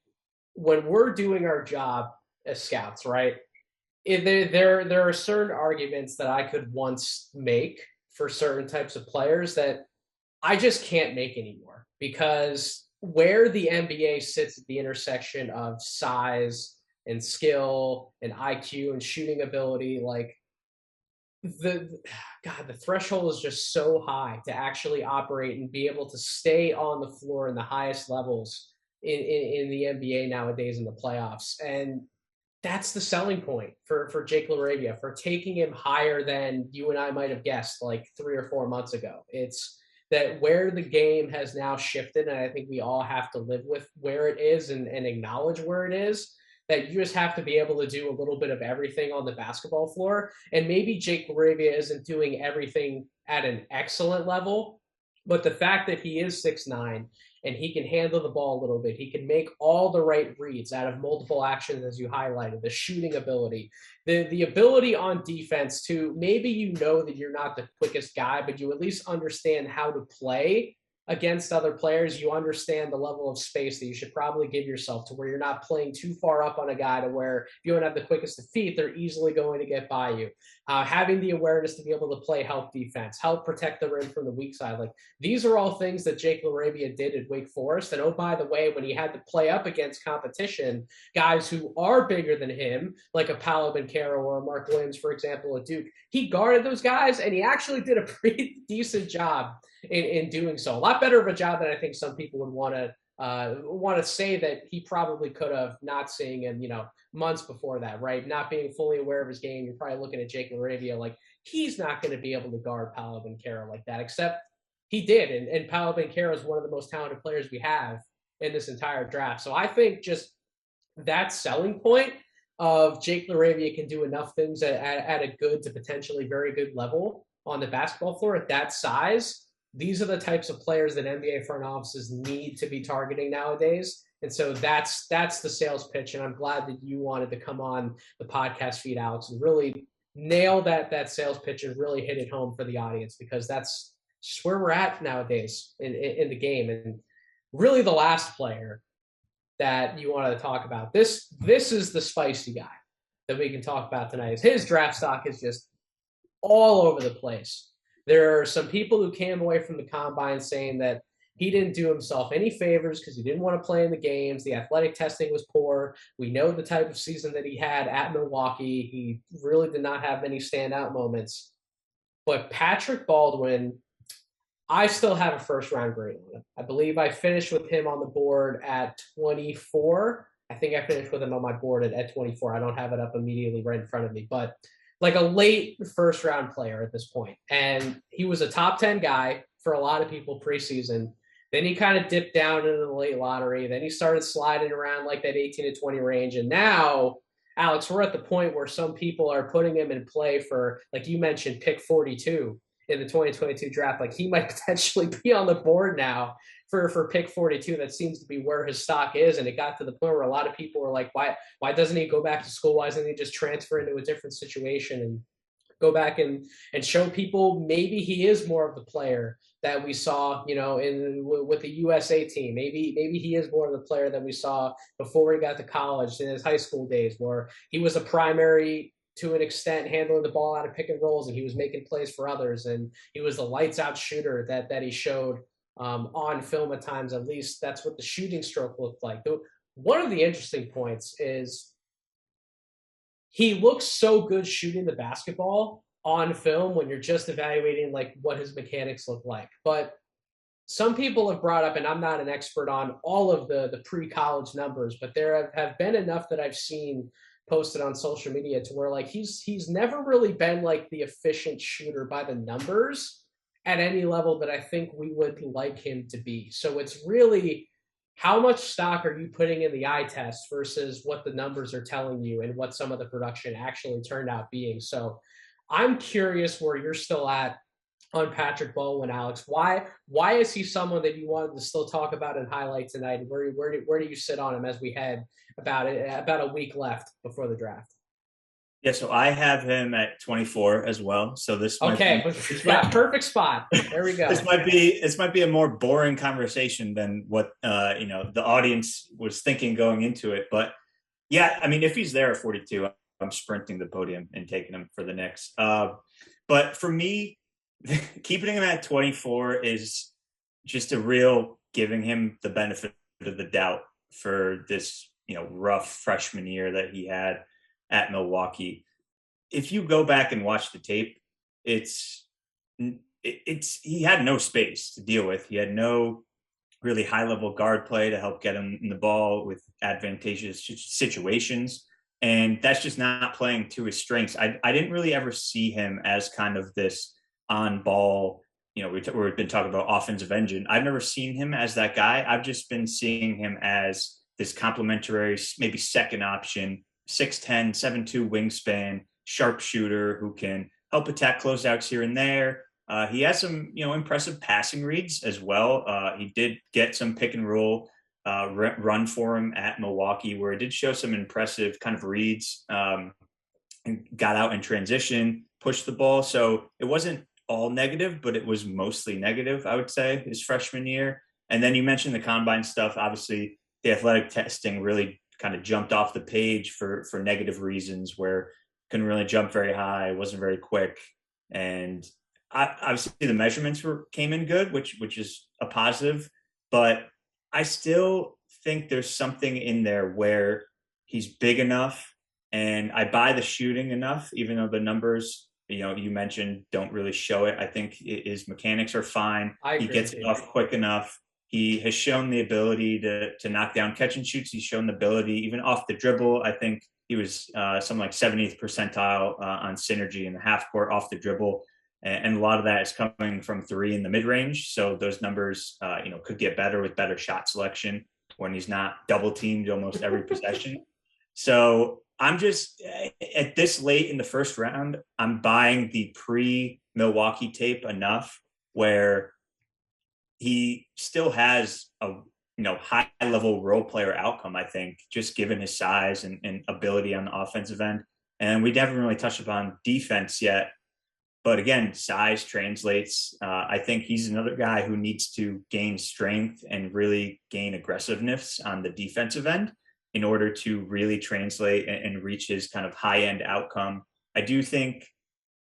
when we're doing our job as scouts, right? There are certain arguments that I could once make for certain types of players that I just can't make anymore, because where the NBA sits at the intersection of size and skill and IQ and shooting ability, like the threshold is just so high to actually operate and be able to stay on the floor in the highest levels in the NBA nowadays in the playoffs. And that's the selling point for Jake LaRavia, for taking him higher than you and I might have guessed like 3 or 4 months ago. It's that where the game has now shifted, and I think we all have to live with where it is and acknowledge where it is, that you just have to be able to do a little bit of everything on the basketball floor. And maybe Jake LaRavia isn't doing everything at an excellent level, but the fact that he is 6'9", and he can handle the ball a little bit, he can make all the right reads out of multiple actions, as you highlighted, the shooting ability, the ability on defense to maybe that you're not the quickest guy, but you at least understand how to play against other players, you understand the level of space that you should probably give yourself to where you're not playing too far up on a guy to where if you don't have the quickest of feet, they're easily going to get by you. Having the awareness to be able to play help defense, help protect the rim from the weak side. Like these are all things that Jake LaRavia did at Wake Forest. And oh, by the way, when he had to play up against competition, guys who are bigger than him, like a Paolo Banchero or a Mark Williams, for example, at Duke, he guarded those guys and he actually did a pretty decent job in doing so. A lot better of a job than I think some people would want to say that he probably could have, not seeing him, months before that, right? Not being fully aware of his game. You're probably looking at Jake LaRavia like he's not going to be able to guard Paolo Banchero like that, except he did. And Paolo Banchero is one of the most talented players we have in this entire draft. So I think just that selling point of Jake LaRavia can do enough things at a good to potentially very good level on the basketball floor at that size. These are the types of players that NBA front offices need to be targeting nowadays. And so that's the sales pitch. And I'm glad that you wanted to come on the podcast feed, Alex, and really nail that sales pitch and really hit it home for the audience, because that's just where we're at nowadays in the game. And really the last player that you wanted to talk about, this is the spicy guy that we can talk about tonight. His draft stock is just all over the place. There are some people who came away from the combine saying that he didn't do himself any favors because he didn't want to play in the games. The athletic testing was poor. We know the type of season that he had at Milwaukee. He really did not have many standout moments. But Patrick Baldwin, I still have a first-round grade on him. I believe I finished with him on the board at 24. I think I finished with him on my board at 24. I don't have it up immediately right in front of me, but like a late first-round player at this point. And he was a top 10 guy for a lot of people preseason. Then he kind of dipped down into the late lottery. Then he started sliding around like that 18 to 20 range. And now, Alex, we're at the point where some people are putting him in play for, like you mentioned, pick 42 in the 2022 draft. Like he might potentially be on the board now for pick 42. That seems to be where his stock is. And it got to the point where a lot of people were like, why doesn't he go back to school? Why doesn't he just transfer into a different situation and go back and show people maybe he is more of the player that we saw, with the USA team. Maybe he is more of the player that we saw before he got to college in his high school days, where he was a primary to an extent, handling the ball out of pick and rolls, and he was making plays for others, and he was the lights out shooter that he showed on film at times. At least that's what the shooting stroke looked like. One of the interesting points is he looks so good shooting the basketball on film when you're just evaluating like what his mechanics look like. But some people have brought up, and I'm not an expert on all of the pre-college numbers, but there have been enough that I've seen posted on social media to where like he's never really been like the efficient shooter by the numbers at any level that I think we would like him to be. So it's really, how much stock are you putting in the eye test versus what the numbers are telling you and what some of the production actually turned out being. So I'm curious where you're still at on Patrick Baldwin, Alex. Why is he someone that you wanted to still talk about and highlight tonight? Where do you sit on him as we head about a week left before the draft? Yeah, so I have him at 24 as well. So this perfect spot. There we go. This might be a more boring conversation than what the audience was thinking going into it. But yeah, I mean, if he's there at 42, I'm sprinting the podium and taking him for the Knicks. But for me, keeping him at 24 is just a real giving him the benefit of the doubt for this, rough freshman year that he had at Milwaukee. If you go back and watch the tape, he had no space to deal with. He had no really high level guard play to help get him in the ball with advantageous situations. And that's just not playing to his strengths. I didn't really ever see him as kind of this on ball, we've been talking about offensive engine. I've never seen him as that guy. I've just been seeing him as this complementary, maybe second option, 6'10", 7'2" wingspan, sharpshooter who can help attack closeouts here and there. He has some, impressive passing reads as well. He did get some pick and roll run for him at Milwaukee, where it did show some impressive kind of reads, and got out in transition, pushed the ball. So it wasn't all negative, but it was mostly negative, I would say, his freshman year. And then you mentioned the combine stuff. Obviously, the athletic testing really kind of jumped off the page for negative reasons, where couldn't really jump very high, wasn't very quick. And obviously the measurements came in good, which is a positive. But I still think there's something in there where he's big enough, and I buy the shooting enough, even though the numbers, you mentioned, don't really show it. I think his mechanics are fine. He gets it off quick enough. He has shown the ability to knock down catch and shoots. He's shown the ability, even off the dribble. I think he was something like 70th percentile on synergy in the half court off the dribble. And a lot of that is coming from three in the mid range. So those numbers, could get better with better shot selection when he's not double teamed almost every possession. So I'm just, at this late in the first round, I'm buying the pre-Milwaukee tape enough where he still has a high level role player outcome, I think, just given his size and ability on the offensive end. And we haven't really touched upon defense yet. But again, size translates. I think he's another guy who needs to gain strength and really gain aggressiveness on the defensive end in order to really translate and reach his kind of high-end outcome. I do think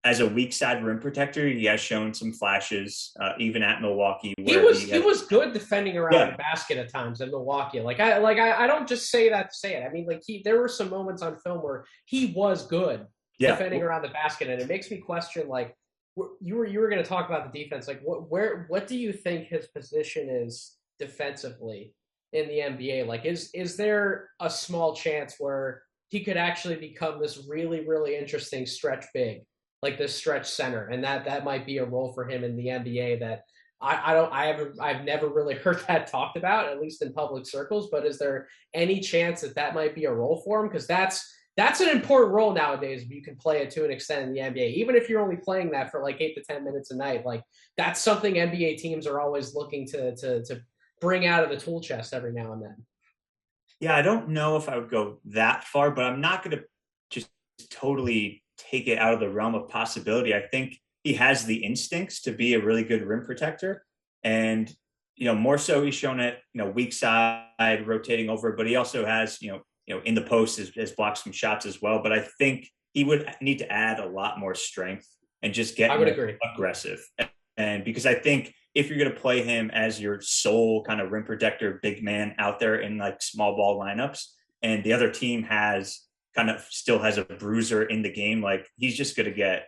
as a weak side rim protector, he has shown some flashes, even at Milwaukee. He was good defending around the basket at times at Milwaukee. I don't just say that to say it. I mean, there were some moments on film where he was good defending around the basket, and it makes me question, you were going to talk about the defense. What do you think his position is defensively in the NBA? Is there a small chance where he could actually become this really, really interesting stretch big, like this stretch center, and that might be a role for him in the NBA that I've never really heard that talked about, at least in public circles. But is there any chance that might be a role for him? Because that's an important role nowadays. If you can play it to an extent in the NBA, even if you're only playing that for 8 to 10 minutes a night, that's something NBA teams are always looking to bring out of the tool chest every now and then. Yeah, I don't know if I would go that far, but I'm not going to just totally take it out of the realm of possibility. I think he has the instincts to be a really good rim protector, and more so he's shown it, weak side rotating over, but he also has, in the post has blocked some shots as well. But I think he would need to add a lot more strength and just get aggressive. And because I think if you're going to play him as your sole kind of rim protector, big man out there in small ball lineups, and the other team still has a bruiser in the game, he's just going to get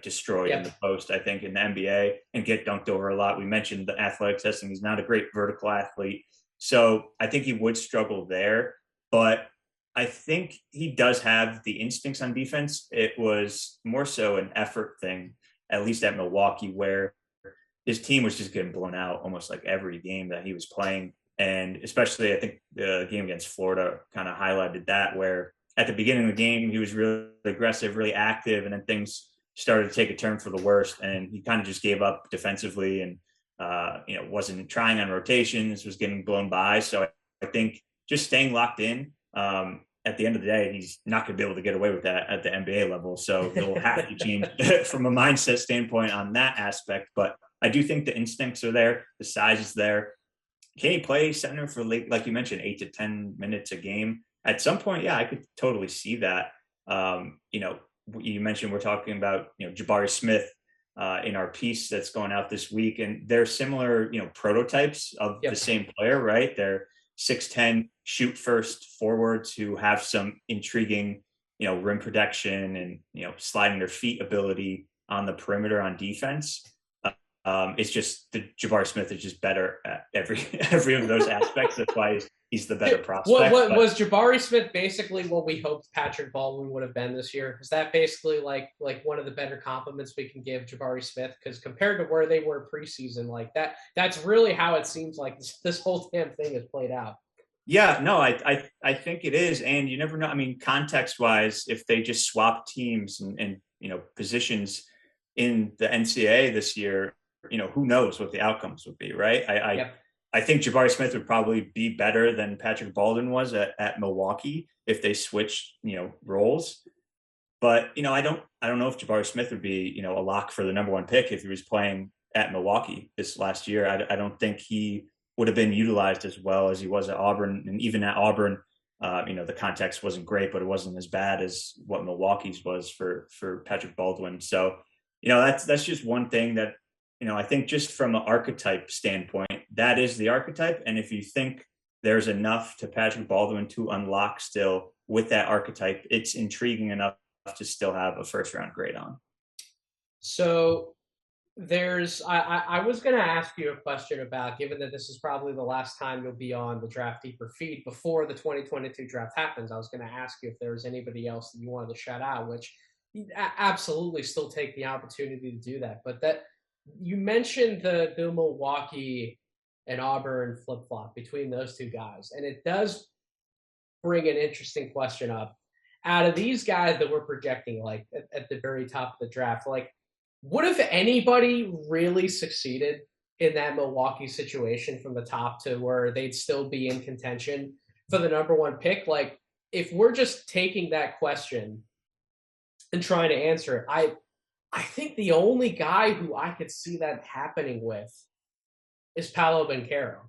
destroyed in the post, I think, in the NBA, and get dunked over a lot. We mentioned the athletic testing. He's not a great vertical athlete. So I think he would struggle there. But I think he does have the instincts on defense. It was more so an effort thing, at least at Milwaukee, where his team was just getting blown out almost every game that he was playing. And especially, I think the game against Florida kind of highlighted that, where at the beginning of the game, he was really aggressive, really active, and then things started to take a turn for the worst. And he kind of just gave up defensively and, wasn't trying on rotations, was getting blown by. So I think just staying locked in, at the end of the day, he's not going to be able to get away with that at the NBA level. So he'll have to change from a mindset standpoint on that aspect. But I do think the instincts are there. The size is there. Can he play center for, like you mentioned, 8 to 10 minutes a game? At some point, yeah, I could totally see that. You mentioned we're talking about, Jabari Smith in our piece that's going out this week. And they're similar, prototypes of the same player, right? They're 6'10", shoot first forwards who have some intriguing, rim protection and, sliding their feet ability on the perimeter on defense. It's just the Jabari Smith is just better at every of those aspects. That's why he's the better prospect. Was Jabari Smith basically what we hoped Patrick Baldwin would have been this year? Is that basically like one of the better compliments we can give Jabari Smith? Because compared to where they were preseason, that's really how it seems like this whole damn thing has played out. Yeah, no, I think it is. And you never know. I mean, context wise, if they just swap teams and positions in the NCAA this year, who knows what the outcomes would be, right? I think Jabari Smith would probably be better than Patrick Baldwin was at Milwaukee if they switched, roles. But, I don't know if Jabari Smith would be, a lock for the number one pick if he was playing at Milwaukee this last year. I don't think he would have been utilized as well as he was at Auburn. And even at Auburn, the context wasn't great, but it wasn't as bad as what Milwaukee's was for Patrick Baldwin. So, that's just one thing that, I think just from an archetype standpoint, that is the archetype. And if you think there's enough to Patrick Baldwin to unlock still with that archetype, it's intriguing enough to still have a first round grade on. So I was going to ask you a question about, given that this is probably the last time you'll be on the Draft Deeper feed before the 2022 draft happens, I was going to ask you if there was anybody else that you wanted to shout out, which absolutely still take the opportunity to do that. But that you mentioned the Milwaukee and Auburn flip-flop between those two guys, and it does bring an interesting question up. Out of these guys that we're projecting, like at the very top of the draft, like, what if anybody really succeeded in that Milwaukee situation from the top to where they'd still be in contention for the number one pick? Like, if we're just taking that question and trying to answer it, I think the only guy who I could see that happening with is Paolo Banchero.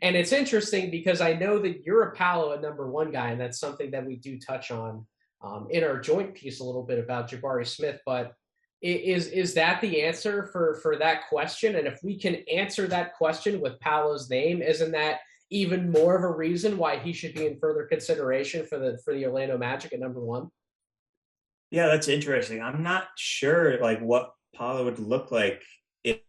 And it's interesting because I know that you're a Paolo at number one guy, and that's something that we do touch on in our joint piece a little bit about Jabari Smith. But is that the answer for that question? And if we can answer that question with Paolo's name, isn't that even more of a reason why he should be in further consideration for the Orlando Magic at number one? Yeah, that's interesting. I'm not sure like what Paolo would look like if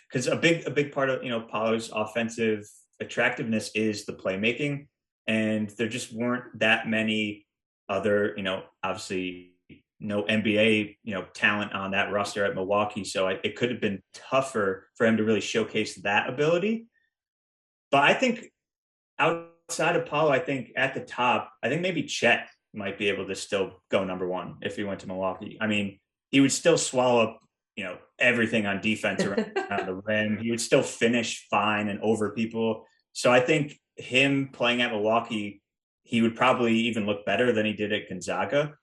because a big part of Paolo's offensive attractiveness is the playmaking, and there just weren't that many other obviously no NBA talent on that roster at Milwaukee, so it could have been tougher for him to really showcase that ability. But I think outside of Paolo, I think at the top, I think maybe Chet might be able to still go number one if he went to Milwaukee. I mean, he would still swallow up everything on defense around the rim. He would still finish fine and over people. So I think him playing at Milwaukee, he would probably even look better than he did at Gonzaga.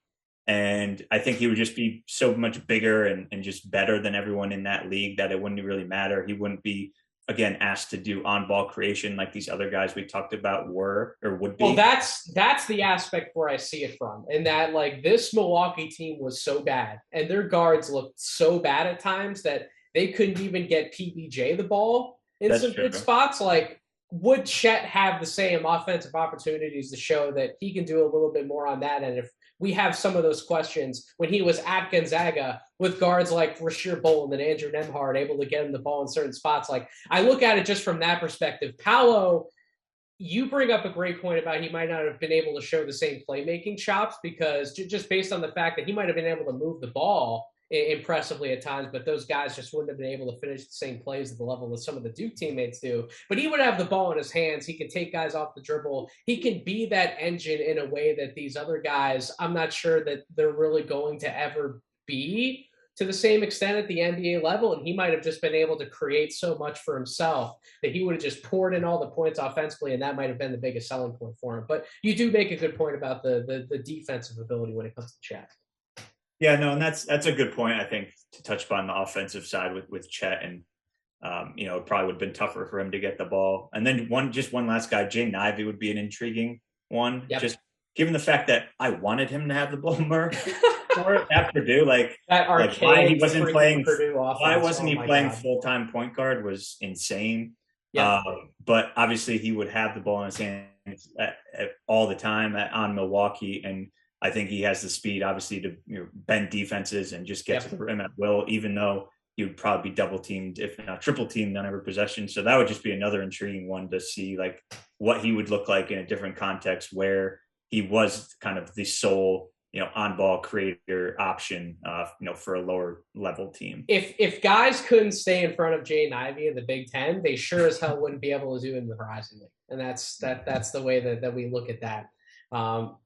And I think he would just be so much bigger and just better than everyone in that league that it wouldn't really matter. He wouldn't be, again, asked to do on-ball creation like these other guys we talked about were or would be. Well, that's the aspect where I see it from, in that like this Milwaukee team was so bad and their guards looked so bad at times that they couldn't even get PBJ the ball in some good spots. Like, would Chet have the same offensive opportunities to show that he can do a little bit more on that? And if we have some of those questions when he was at Gonzaga with guards like Rasheer Bolton and Andrew Nembhard able to get him the ball in certain spots. Like, I look at it just from that perspective. Paolo, you bring up a great point about he might not have been able to show the same playmaking chops because just based on the fact that he might have been able to move the ball impressively at times, but those guys just wouldn't have been able to finish the same plays at the level that some of the Duke teammates do. But he would have the ball in his hands. He could take guys off the dribble. He can be that engine in a way that these other guys, I'm not sure that they're really going to ever be to the same extent at the NBA level. And he might have just been able to create so much for himself that he would have just poured in all the points offensively, and that might have been the biggest selling point for him. But you do make a good point about the defensive ability when it comes to Chet. Yeah, no, and that's a good point, I think, to touch upon the offensive side with Chet. And, it probably would have been tougher for him to get the ball. And then one last guy, Jay Nivey would be an intriguing one. Yep. Just given the fact that I wanted him to have the ball more at Purdue, like why he wasn't playing Purdue offense, why wasn't he playing full-time point guard was insane. Yeah. But obviously he would have the ball in his hands all the time on Milwaukee, and I think he has the speed, obviously, to bend defenses and just get to the rim at will, even though he would probably be double teamed, if not triple teamed on every possession. So that would just be another intriguing one to see, like, what he would look like in a different context where he was kind of the sole, on-ball creator option, for a lower level team. If guys couldn't stay in front of Jay Nivey in the Big Ten, they sure as hell wouldn't be able to do it in the Horizon League. And that's the way that we look at that.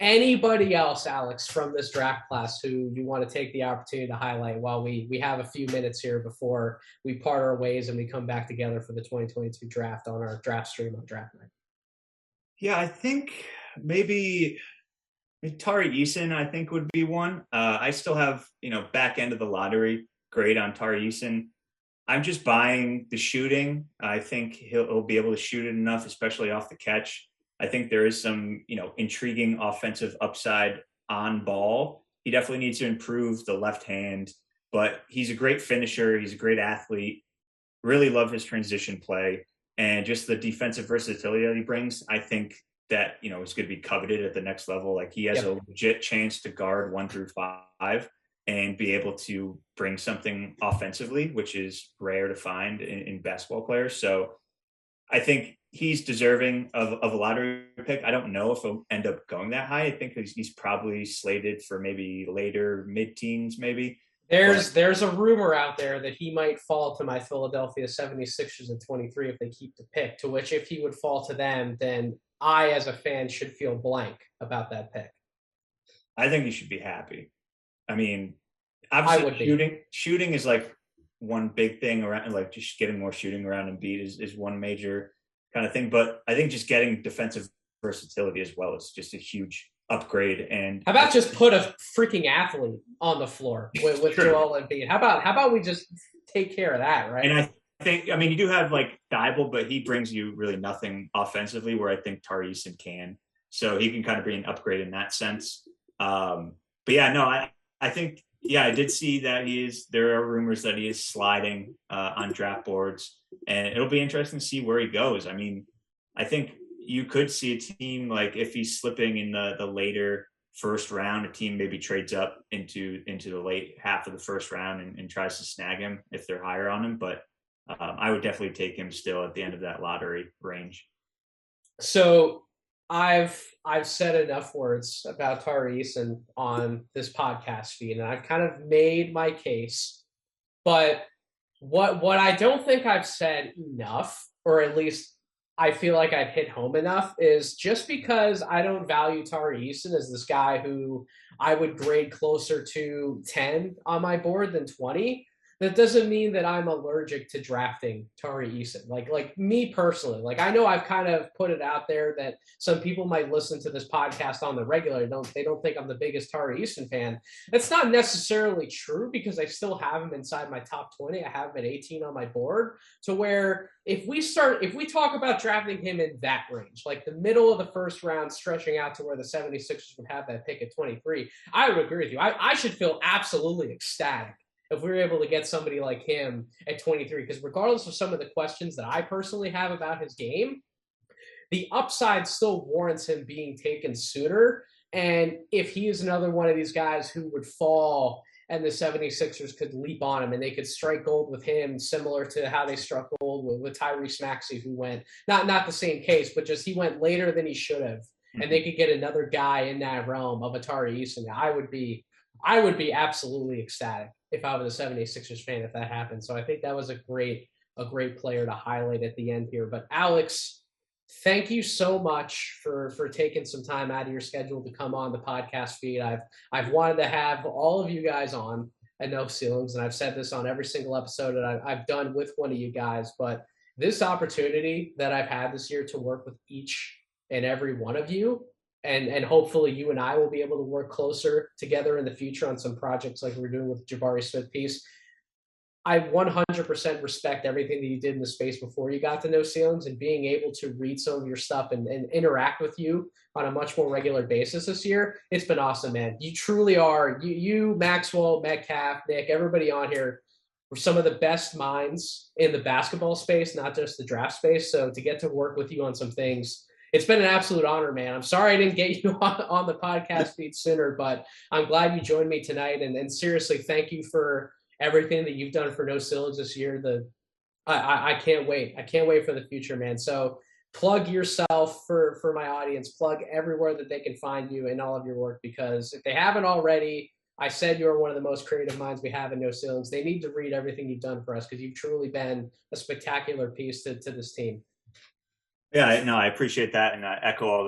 Anybody else, Alex, from this draft class who you want to take the opportunity to highlight while we have a few minutes here before we part our ways and we come back together for the 2022 draft on our draft stream on draft night? Yeah, I think maybe Tari Eason, I think, would be one. I still have, back end of the lottery grade on Tari Eason. I'm just buying the shooting. I think he'll be able to shoot it enough, especially off the catch. I think there is some, intriguing offensive upside on ball. He definitely needs to improve the left hand, but he's a great finisher. He's a great athlete. Really love his transition play and just the defensive versatility that he brings. I think that, is going to be coveted at the next level. Like he has a legit chance to guard 1 through 5 and be able to bring something offensively, which is rare to find in basketball players. So I think he's deserving of a lottery pick. I don't know if he'll end up going that high. I think he's probably slated for maybe later mid-teens, maybe. There's a rumor out there that he might fall to my Philadelphia 76ers at 23 if they keep the pick, to which if he would fall to them, then I, as a fan, should feel blank about that pick. I think he should be happy. I mean, obviously shooting is like one big thing around, like just getting more shooting around Embiid is one major kind of thing. But I think just getting defensive versatility as well is just a huge upgrade. And how about just put a freaking athlete on the floor with Joel Embiid? How about we just take care of that, right? And I think, you do have like Thibault, but he brings you really nothing offensively, where I think Tari Eason can. So he can kind of be an upgrade in that sense. But yeah, no, I think, I did see that there are rumors that he is sliding on draft boards, and it'll be interesting to see where he goes. I mean, I think you could see a team, like if he's slipping in the later first round, a team maybe trades up into the late half of the first round and tries to snag him if they're higher on him. But I would definitely take him still at the end of that lottery range. So I've said enough words about Tari Eason on this podcast feed, and I've kind of made my case. But what I don't think I've said enough, or at least I feel like I've hit home enough, is just because I don't value Tari Eason as this guy who I would grade closer to 10 on my board than 20, that doesn't mean that I'm allergic to drafting Tari Eason. Like me personally, like I know I've kind of put it out there that some people might listen to this podcast on the regular. They don't think I'm the biggest Tari Eason fan. That's not necessarily true, because I still have him inside my top 20. I have him at 18 on my board, to where if we talk about drafting him in that range, like the middle of the first round, stretching out to where the 76ers would have that pick at 23, I would agree with you. I should feel absolutely ecstatic if we were able to get somebody like him at 23, because regardless of some of the questions that I personally have about his game, the upside still warrants him being taken sooner. And if he is another one of these guys who would fall and the 76ers could leap on him and they could strike gold with him, similar to how they struck gold with Tyrese Maxey, who went, not the same case, but just he went later than he should have. Mm-hmm. And they could get another guy in that realm of a Tari Eason. I would be absolutely ecstatic if I was a 76ers fan if that happened. So I think that was a great player to highlight at the end here. But Alex, thank you so much for taking some time out of your schedule to come on the podcast feed. I've wanted to have all of you guys on at No Ceilings, and I've said this on every single episode that I've done with one of you guys. But this opportunity that I've had this year to work with each and every one of you, and hopefully you and I will be able to work closer together in the future on some projects like we're doing with Jabari Smith piece. I 100% respect everything that you did in the space before you got to No Ceilings, and being able to read some of your stuff and interact with you on a much more regular basis this year. It's been awesome, man. You truly are. You, Maxwell, Metcalf, Nick, everybody on here were some of the best minds in the basketball space, not just the draft space. So to get to work with you on some things, it's been an absolute honor, man. I'm sorry I didn't get you on the podcast feed sooner, but I'm glad you joined me tonight. And seriously, thank you for everything that you've done for No Ceilings this year. I can't wait. I can't wait for the future, man. So plug yourself for my audience. Plug everywhere that they can find you and all of your work, because if they haven't already, I said you're one of the most creative minds we have in No Ceilings. They need to read everything you've done for us, because you've truly been a spectacular piece to this team. Yeah, no, I appreciate that, and I echo all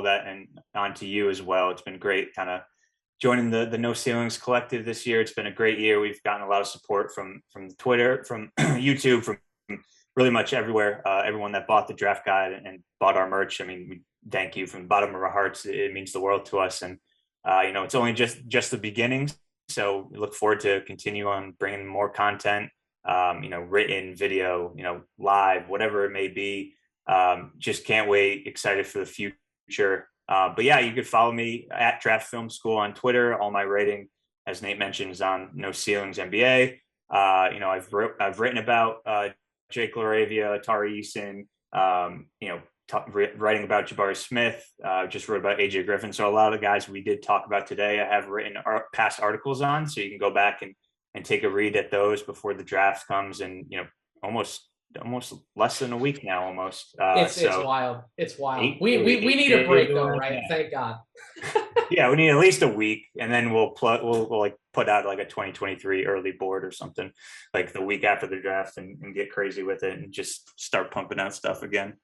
that, and on to you as well. It's been great kind of joining the No Ceilings collective this year. It's been a great year. We've gotten a lot of support from Twitter, from YouTube, from really much everywhere. Everyone that bought the draft guide and bought our merch. I mean, we thank you from the bottom of our hearts. It means the world to us. And It's only just the beginning. So we look forward to continue on bringing more content, written, video, live, whatever it may be. Just can't wait. Excited for the future. But yeah, you could follow me at Draft Film School on Twitter. All my writing, as Nate mentioned, is on No Ceilings NBA. I've written about Jake LaRavia, Tari Eason, writing about Jabari Smith, just wrote about AJ Griffin. So a lot of the guys we did talk about today, I have written past articles on, so you can go back and take a read at those before the draft comes. And almost less than a week now, almost. It's wild. It's wild. We need a break though, right? Yeah. Thank God. Yeah, we need at least a week, and then we'll like put out like a 2023 early board or something like the week after the draft and get crazy with it and just start pumping out stuff again.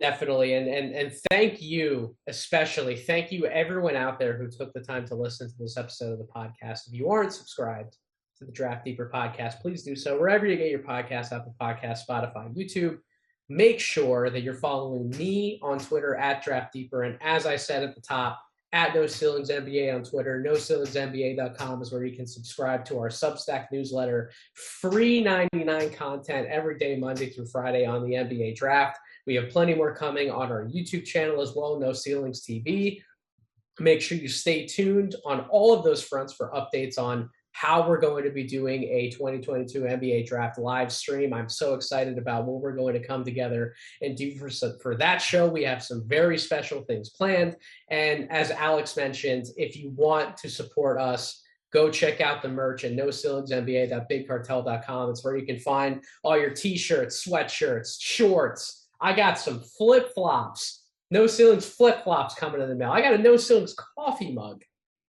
Definitely. And thank you, especially. Thank you, everyone out there who took the time to listen to this episode of the podcast. If you aren't subscribed to the Draft Deeper podcast, please do so. Wherever you get your podcasts, Apple Podcasts, Spotify, YouTube, make sure that you're following me on Twitter at Draft Deeper. And as I said at the top, at No Ceilings NBA on Twitter. NoCeilingsNBA.com is where you can subscribe to our Substack newsletter. Free 99 content every day, Monday through Friday on the NBA draft. We have plenty more coming on our YouTube channel as well, No Ceilings TV. Make sure you stay tuned on all of those fronts for updates on how we're going to be doing a 2022 NBA draft live stream. I'm so excited about what we're going to come together and do for that show. We have some very special things planned. And as Alex mentioned, if you want to support us, go check out the merch at NoCeilingsNBA.BigCartel.com. It's where you can find all your t-shirts, sweatshirts, shorts. I got some flip-flops. No Ceilings flip-flops coming in the mail. I got a No Ceilings coffee mug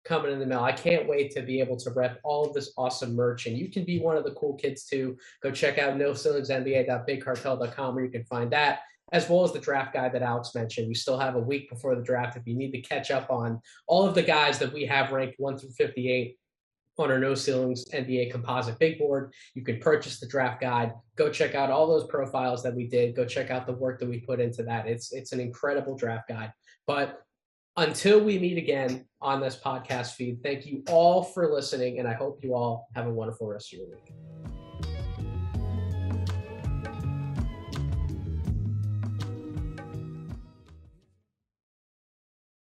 coming in the mail. I can't wait to be able to rep all of this awesome merch, and you can be one of the cool kids too. Go check out NoCeilingsNBA.BigCartel.com where you can find that, as well as the draft guide that Alex mentioned. We still have a week before the draft if you need to catch up on all of the guys that we have ranked 1 through 58 on our No Ceilings NBA composite big board. You can purchase the draft guide. Go check out all those profiles that we did. Go check out the work that we put into that. It's an incredible draft guide. But until we meet again on this podcast feed, thank you all for listening, and I hope you all have a wonderful rest of your week.